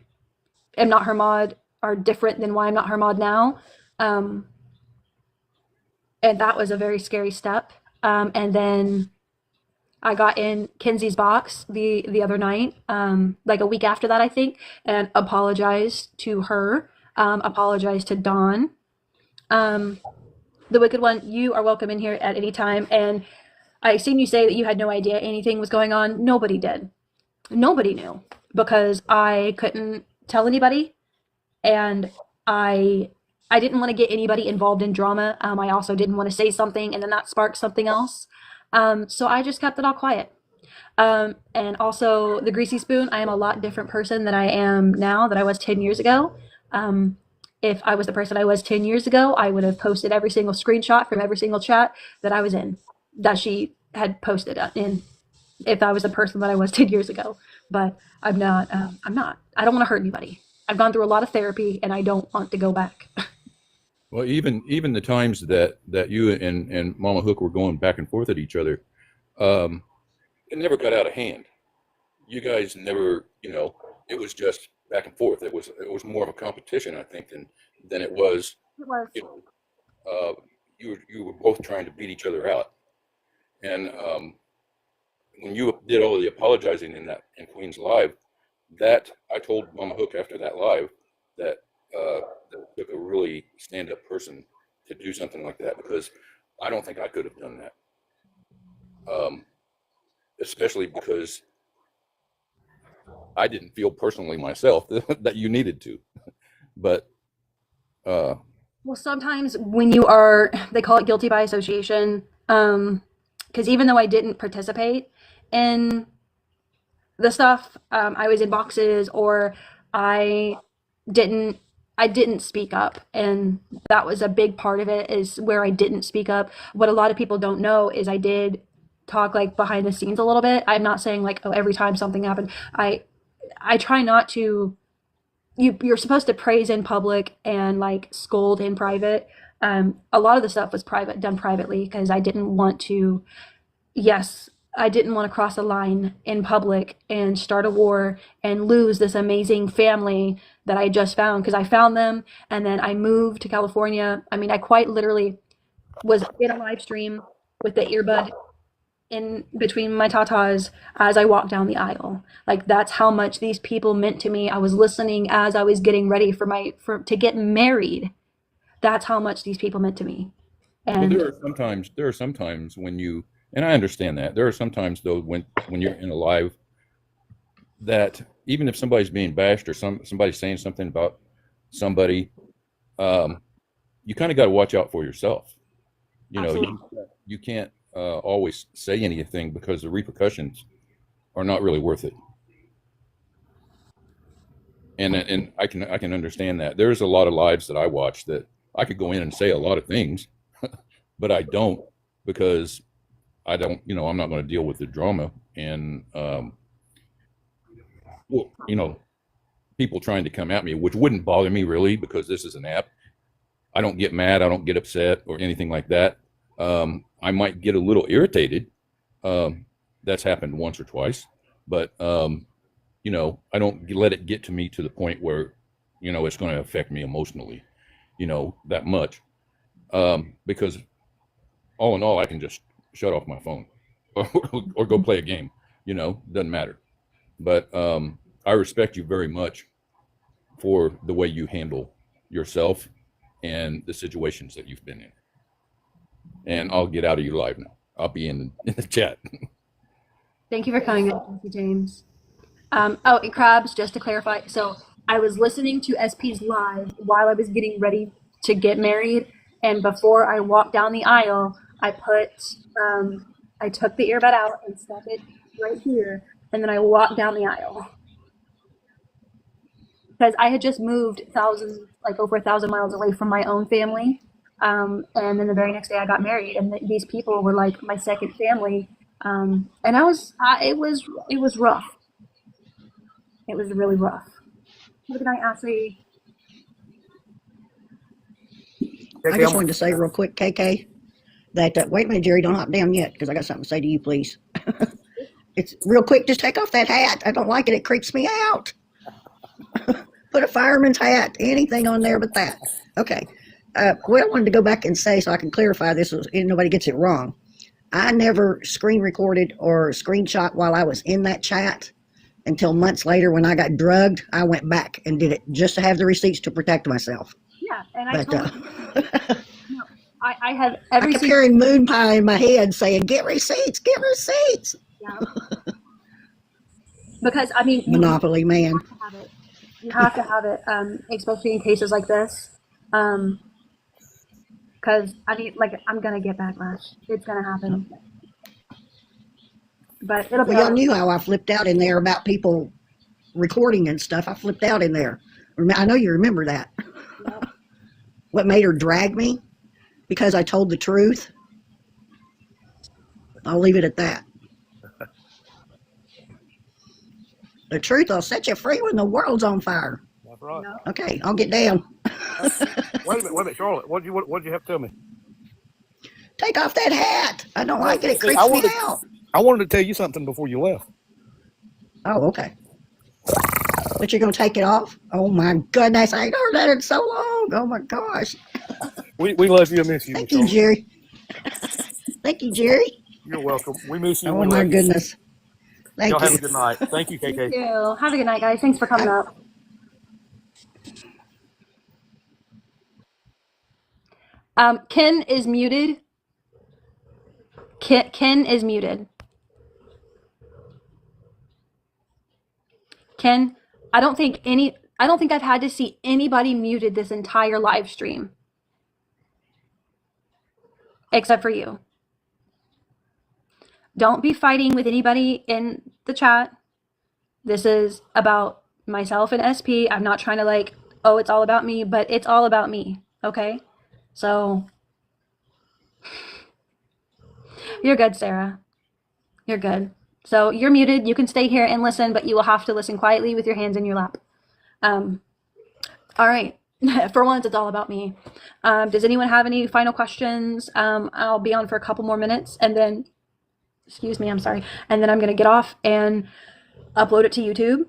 am not her mod are different than why I'm not her mod now. And that was a very scary step. And then I got in Kenzie's box the other night, like a week after that, I think, and apologized to her, apologized to Dawn. The Wicked One, you are welcome in here at any time. And I seen you say that you had no idea anything was going on. Nobody did. Nobody knew, because I couldn't tell anybody, and I didn't want to get anybody involved in drama. I also didn't want to say something and then that sparked something else. So I just kept it all quiet. And also the Greasy Spoon, I am a lot different person than I am now, that I was 10 years ago. If I was the person I was 10 years ago, I would have posted every single screenshot from every single chat that I was in, that she had posted in, if I was the person that I was 10 years ago. But I'm not. I don't want to hurt anybody. I've gone through a lot of therapy, and I don't want to go back. Well, even the times that you and Mama Hook were going back and forth at each other, it never got out of hand. You guys never, it was just back and forth. It was more of a competition, I think, than it was. It was. You were both trying to beat each other out, and when you did all of the apologizing in Queen's live, that I told Mama Hook after that live that that it took a really stand-up person to do something like that, because I don't think I could have done that. Especially because I didn't feel personally myself that you needed to. But well, sometimes when you are, they call it guilty by association, because even though I didn't participate in the stuff, I was in boxes, or I didn't speak up, and that was a big part of it, is where I didn't speak up. What a lot of people don't know is I did talk like behind the scenes a little bit. I'm not saying like, oh, every time something happened. I try not to. You're supposed to praise in public and like scold in private. A lot of the stuff was done privately, because I didn't want to. Yes, I didn't want to cross a line in public and start a war and lose this amazing family that I just found, because I found them and then I moved to California. I mean, I quite literally was in a live stream with the earbud in between my tatas as I walked down the aisle. Like, that's how much these people meant to me. I was listening as I was getting ready to get married. That's how much these people meant to me. And well, there are sometimes when you, and I understand that, there are sometimes though when you're in a live, that even if somebody's being bashed or somebody's saying something about somebody, you kind of got to watch out for yourself. You can't always say anything, because the repercussions are not really worth it. And I can understand that. There's a lot of lives that I watch that I could go in and say a lot of things, but I don't, because I don't, I'm not going to deal with the drama and, people trying to come at me, which wouldn't bother me really, because this is an app. I don't get mad. I don't get upset or anything like that. I might get a little irritated. That's happened once or twice, but, I don't let it get to me to the point where, it's going to affect me emotionally, that much. Because all in all, I can just shut off my phone or go play a game, doesn't matter. But I respect you very much for the way you handle yourself and the situations that you've been in. And I'll get out of your live now. I'll be in the chat. thank you for coming in, Jesse James. And Krabs, just to clarify, so I was listening to SP's live while I was getting ready to get married, and before I walked down the aisle, I took the earbud out and stuck it right here, and then I walked down the aisle. Because I had just moved over 1,000 miles away from my own family, and then the very next day I got married, and these people were like my second family, and it was rough. It was really rough. Have a good night, Ashley. I just wanted to say real quick, KK, that wait a minute, Jerry, don't hop down yet, because I got something to say to you, please. It's real quick. Just take off that hat. I don't like it. It creeps me out. Put a fireman's hat, anything on there but that. Okay. What I wanted to go back and say, so I can clarify this, so nobody gets it wrong. I never screen recorded or screenshot while I was in that chat until months later when I got drugged. I went back and did it just to have the receipts to protect myself. Yeah, and I have every. I kept hearing Moon Pie in my head saying, "Get receipts, get receipts." Yeah. Because I mean, Monopoly man. You have to have it, especially in cases like this. Because I mean, I'm gonna get backlash. It's gonna happen. But it'll be. Well, y'all knew how I flipped out in there about people recording and stuff. I flipped out in there. I know you remember that. Yep. What made her drag me? Because I told the truth. I'll leave it at that. The truth will set you free when the world's on fire. That's right. Okay, I'll get down. Wait a minute, Charlotte. What'd you have to tell me? Take off that hat. I don't like it. It creeps me out. I wanted to tell you something before you left. Oh, okay. But you're going to take it off? Oh, my goodness. I ain't heard that in so long. Oh, my gosh. We love you and miss you, Thank Michelle. you, Jerry. Thank you, Jerry. You're welcome. We miss you. Oh, And we my love you. goodness. Y'all Thank have you. a good night. Thank you, Thank KK. you. Have a good night, guys. Thanks for coming up. Ken is muted. Ken is muted. Ken, I don't think I've had to see anybody muted this entire live stream. Except for you. Don't be fighting with anybody in the chat. This is about myself and SP. I'm not trying to like, oh, it's all about me, but it's all about me. Okay? So you're good, Sarah. You're good. So you're muted. You can stay here and listen, but you will have to listen quietly with your hands in your lap. All right. For once, it's all about me. Does anyone have any final questions? I'll be on for a couple more minutes and then, excuse me, I'm sorry. And then I'm going to get off and upload it to YouTube.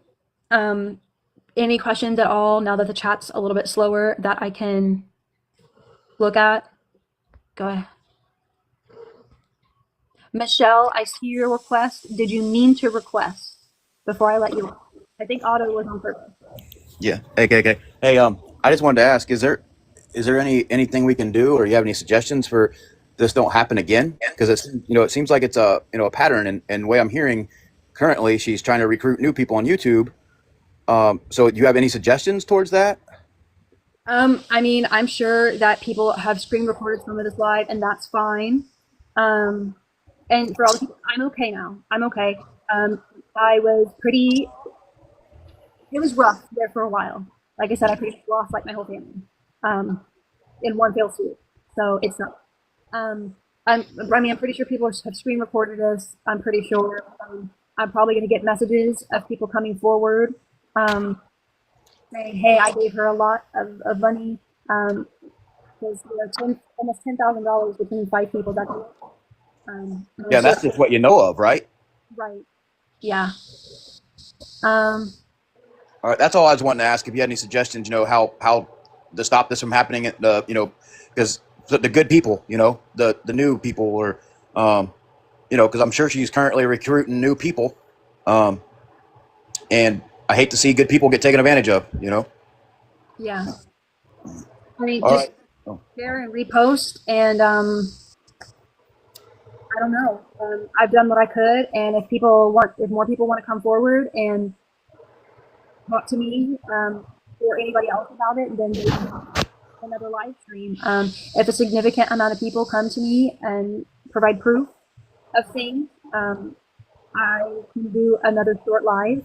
Any questions at all now that the chat's a little bit slower that I can look at? Go ahead. Michelle, I see your request. Did you mean to request before I let you off? I think Otto was on purpose. Yeah. Hey. I just wanted to ask: is there anything we can do, or you have any suggestions for this don't happen again? Because it seems like it's a a pattern, and the way I'm hearing currently, she's trying to recruit new people on YouTube. So do you have any suggestions towards that? I mean, I'm sure that people have screen recorded some of this live, and that's fine. And for all the people, I'm okay now. I'm okay. I was pretty. It was rough there for a while. Like I said, I pretty much lost like my whole family in one fell swoop. So it's not. I'm pretty sure people have screen recorded this. I'm pretty sure. I'm probably going to get messages of people coming forward saying, "Hey, I gave her a lot of money." Because almost $10,000 between 5 people. That's Yeah, that's just what you know of, right? right. Yeah. All right, that's all I was wanting to ask. If you had any suggestions, how to stop this from happening, because the good people, the new people, or because I'm sure she's currently recruiting new people, and I hate to see good people get taken advantage of. Yeah. I mean, All just right. share and repost, and I don't know. I've done what I could, and if more people want to come forward and talk to me or anybody else about it, then they can have another live stream. If a significant amount of people come to me and provide proof of things, I can do another short live,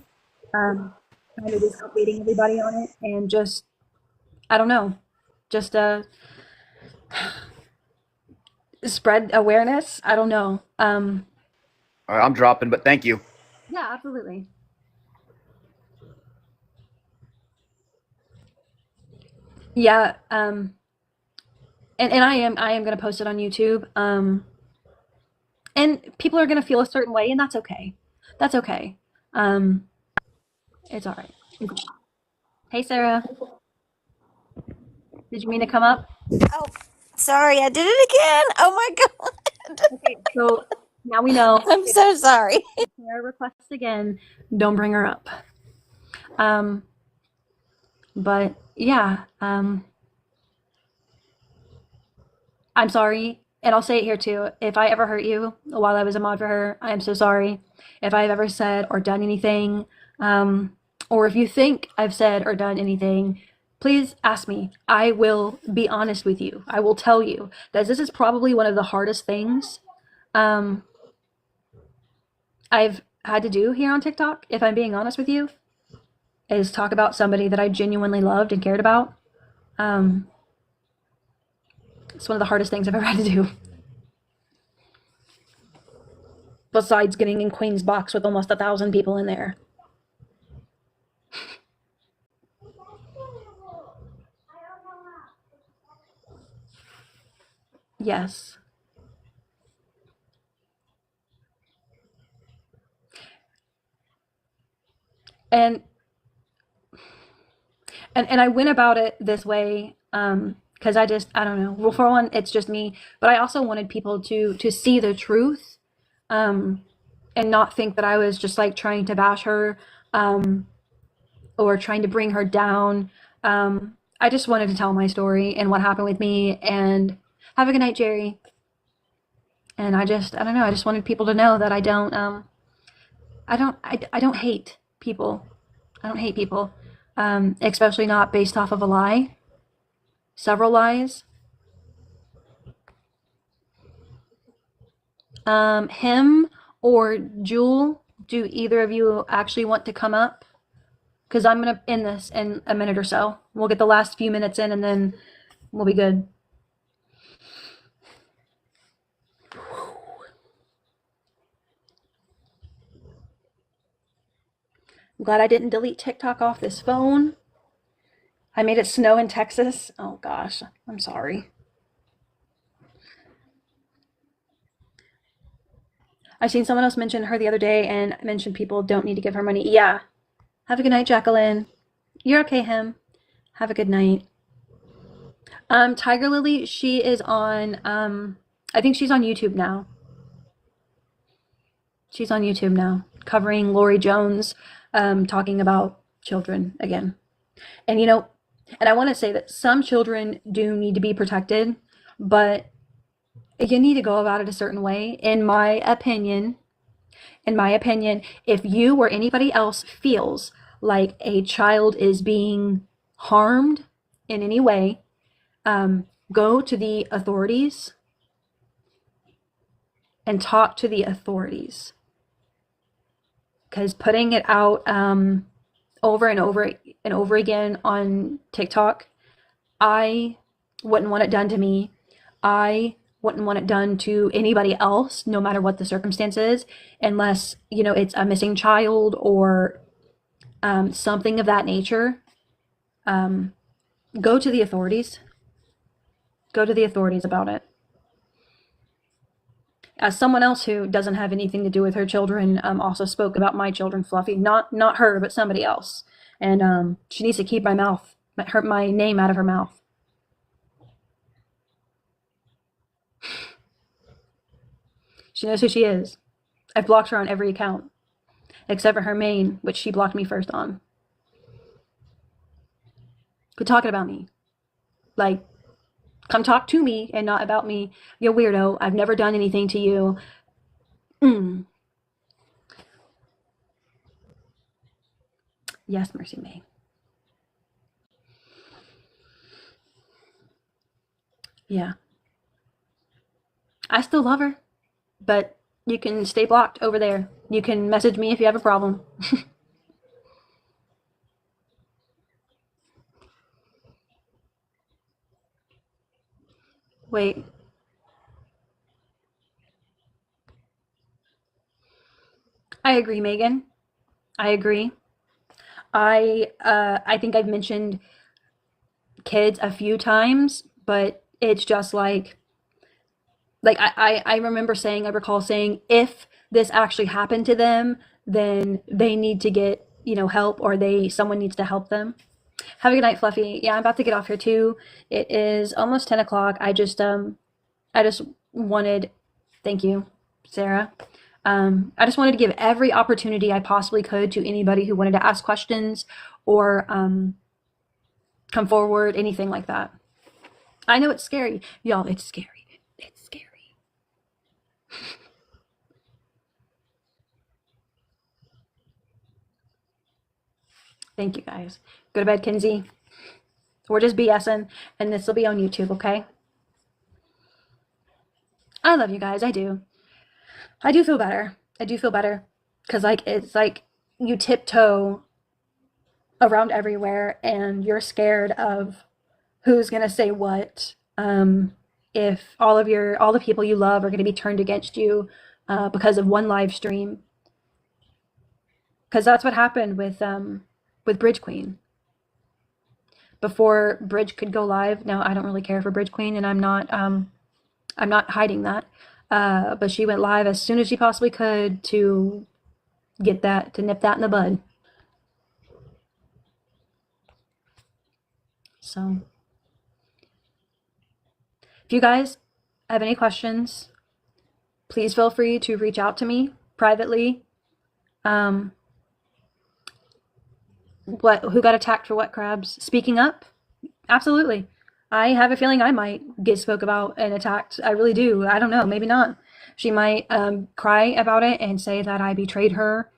kind of just updating everybody on it, and just I don't know, just spread awareness. I don't know. All right, I'm dropping, but thank you. Yeah, absolutely. Yeah. And I am going to post it on YouTube. And people are going to feel a certain way, and that's okay. That's okay. It's all right. Hey, Sarah. Did you mean to come up? Oh, sorry, I did it again. Oh my god. Okay, so now we know. I'm so sorry. If Sarah requests again, don't bring her up. But yeah, I'm sorry, and I'll say it here too. If I ever hurt you while I was a mod for her, I am so sorry. If I've ever said or done anything, or if you think I've said or done anything, please ask me. I will be honest with you. I will tell you that this is probably one of the hardest things I've had to do here on TikTok, if I'm being honest with you, is talk about somebody that I genuinely loved and cared about. It's one of the hardest things I've ever had to do. Besides getting in Queen's box with almost 1,000 people in there. Yes. and I went about it this way because I don't know. Well, for one, it's just me, but I also wanted people to see the truth, and not think that I was just like trying to bash her, or trying to bring her down. I just wanted to tell my story and what happened with me. And have a good night, Jerry. And I don't know. I just wanted people to know that I don't hate people. I don't hate people, especially not based off of a lie. Several lies. Him or Jewel, do either of you actually want to come up? Because I'm going to end this in a minute or so. We'll get the last few minutes in and then we'll be good. I'm glad I didn't delete TikTok off this phone. I made it snow in Texas. Oh gosh, I'm sorry. I seen someone else mention her the other day and mentioned people don't need to give her money. Yeah. Have a good night, Jacqueline. You're okay, him. Have a good night. Tiger Lily, she is on, I think she's on YouTube now. She's on YouTube now, covering Lori Jones, talking about children again. And you know, and I want to say that some children do need to be protected, but you need to go about it a certain way. In my opinion, if you or anybody else feels like a child is being harmed in any way, go to the authorities and talk to the authorities. Because putting it out over and over again on TikTok, I wouldn't want it done to me. I wouldn't want it done to anybody else, no matter what the circumstances, unless, you know, it's a missing child or something of that nature. Go to the authorities. Go to the authorities about it. As someone else who doesn't have anything to do with her children also spoke about my children, Fluffy, not her, but somebody else, and she needs to keep my name out of her mouth. She knows who she is. I've blocked her on every account, except for her main, which she blocked me first on. Quit talking about me. Like, come talk to me and not about me. You weirdo. I've never done anything to you. Yes, Mercy May. Yeah. I still love her, but you can stay blocked over there. You can message me if you have a problem. Wait. I agree, Megan. I agree. I think I've mentioned kids a few times, but it's just like I recall saying, if this actually happened to them, then they need to get, you know, help, or someone needs to help them. Have a good night, Fluffy. Yeah, I'm about to get off here too. It is almost 10 o'clock. I just wanted, thank you, Sarah. I just wanted to give every opportunity I possibly could to anybody who wanted to ask questions or come forward, anything like that. I know it's scary. Y'all, it's scary. It's scary. Thank you, guys. Go to bed, Kinsey. We're just BSing, and this will be on YouTube, okay? I love you guys. I do. I do feel better. I do feel better. Because, like, it's like you tiptoe around everywhere, and you're scared of who's going to say what. If all the people you love are going to be turned against you because of one live stream. Because that's what happened with Bridge Queen. Before Bridge could go live, now I don't really care for Bridge Queen, and I'm not hiding that. But she went live as soon as she possibly could to nip that in the bud. So if you guys have any questions, please feel free to reach out to me privately. Who got attacked for what, Crabs? Speaking up? Absolutely. I have a feeling I might get spoke about and attacked. I really do. I don't know. Maybe not. She might cry about it and say that I betrayed her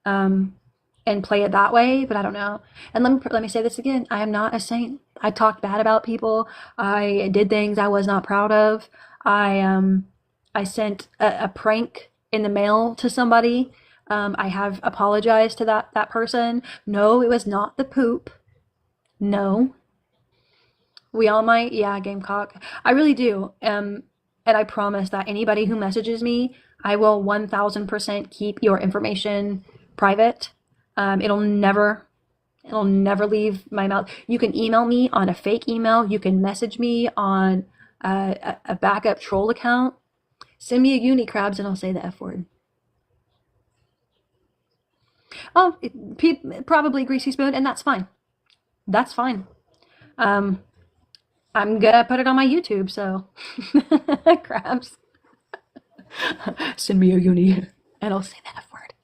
and play it that way, but I don't know. And let me say this again. I am not a saint. I talked bad about people. I did things I was not proud of. I sent a prank in the mail to somebody. I have apologized to that person. No, it was not the poop. No. We all might, yeah, Gamecock. I really do. And I promise that anybody who messages me, I will 1000% keep your information private. It'll never leave my mouth. You can email me on a fake email. You can message me on a backup troll account. Send me a uni crabs and I'll say the F word. Oh, probably Greasy Spoon, and that's fine. That's fine. I'm gonna put it on my YouTube, so crabs. Send me a uni and I'll say the F word.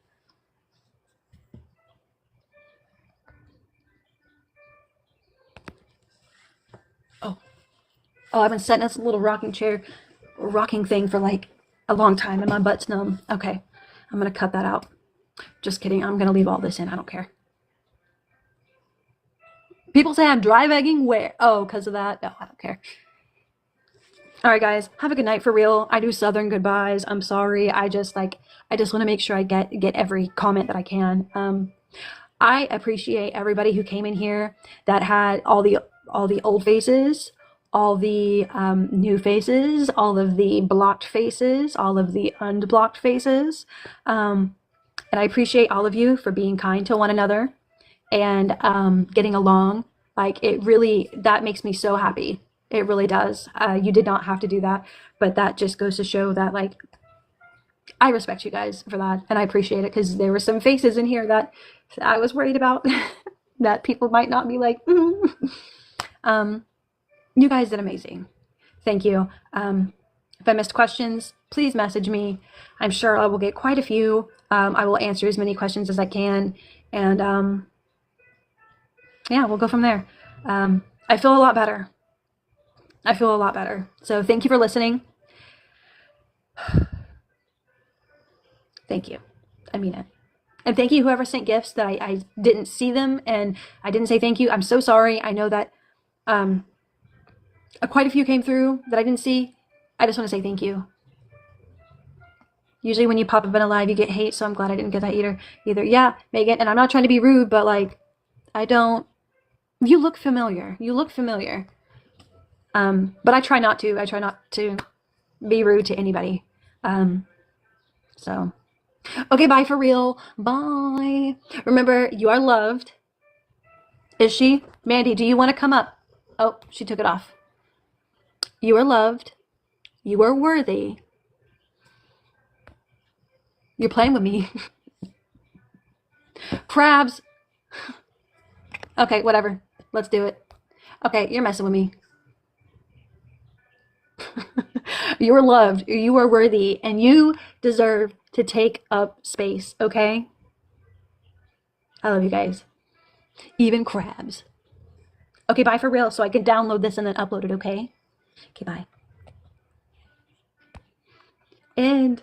Oh, I've been sitting in this little rocking thing for like a long time and my butt's numb. Okay, I'm gonna cut that out. Just kidding, I'm gonna leave all this in, I don't care. People say I'm dry vegging, where? Oh, because of that? No, I don't care. All right, guys, have a good night for real. I do Southern goodbyes. I'm sorry. I just want to make sure I get every comment that I can. I appreciate everybody who came in here that had all the old faces, all the new faces, all of the blocked faces, all of the unblocked faces. And I appreciate all of you for being kind to one another and getting along. Like, that makes me so happy. It really does. You did not have to do that, but that just goes to show that, like, I respect you guys for that, and I appreciate it, because there were some faces in here that I was worried about that people might not be like, you guys did amazing. Thank you. If I missed questions, please message me. I'm sure I will get quite a few. I will answer as many questions as I can, and yeah, we'll go from there. I feel a lot better. So thank you for listening. Thank you. I mean it. And thank you whoever sent gifts that I didn't see them and I didn't say thank you. I'm so sorry. I know that quite a few came through that I didn't see. I just want to say thank you. Usually when you pop up in a live, you get hate, so I'm glad I didn't get that either. Yeah, Megan, and I'm not trying to be rude, but like, you look familiar. But I try not to be rude to anybody. So, okay, bye for real. Bye. Remember, you are loved. Is she? Mandy, do you want to come up? Oh, she took it off. You are loved. You are worthy. You're playing with me. Crabs. Okay, whatever. Let's do it. Okay, you're messing with me. You are loved, you are worthy, and you deserve to take up space, okay? I love you guys. Even crabs. Okay, bye for real, so I can download this and then upload it, okay? Okay, bye. And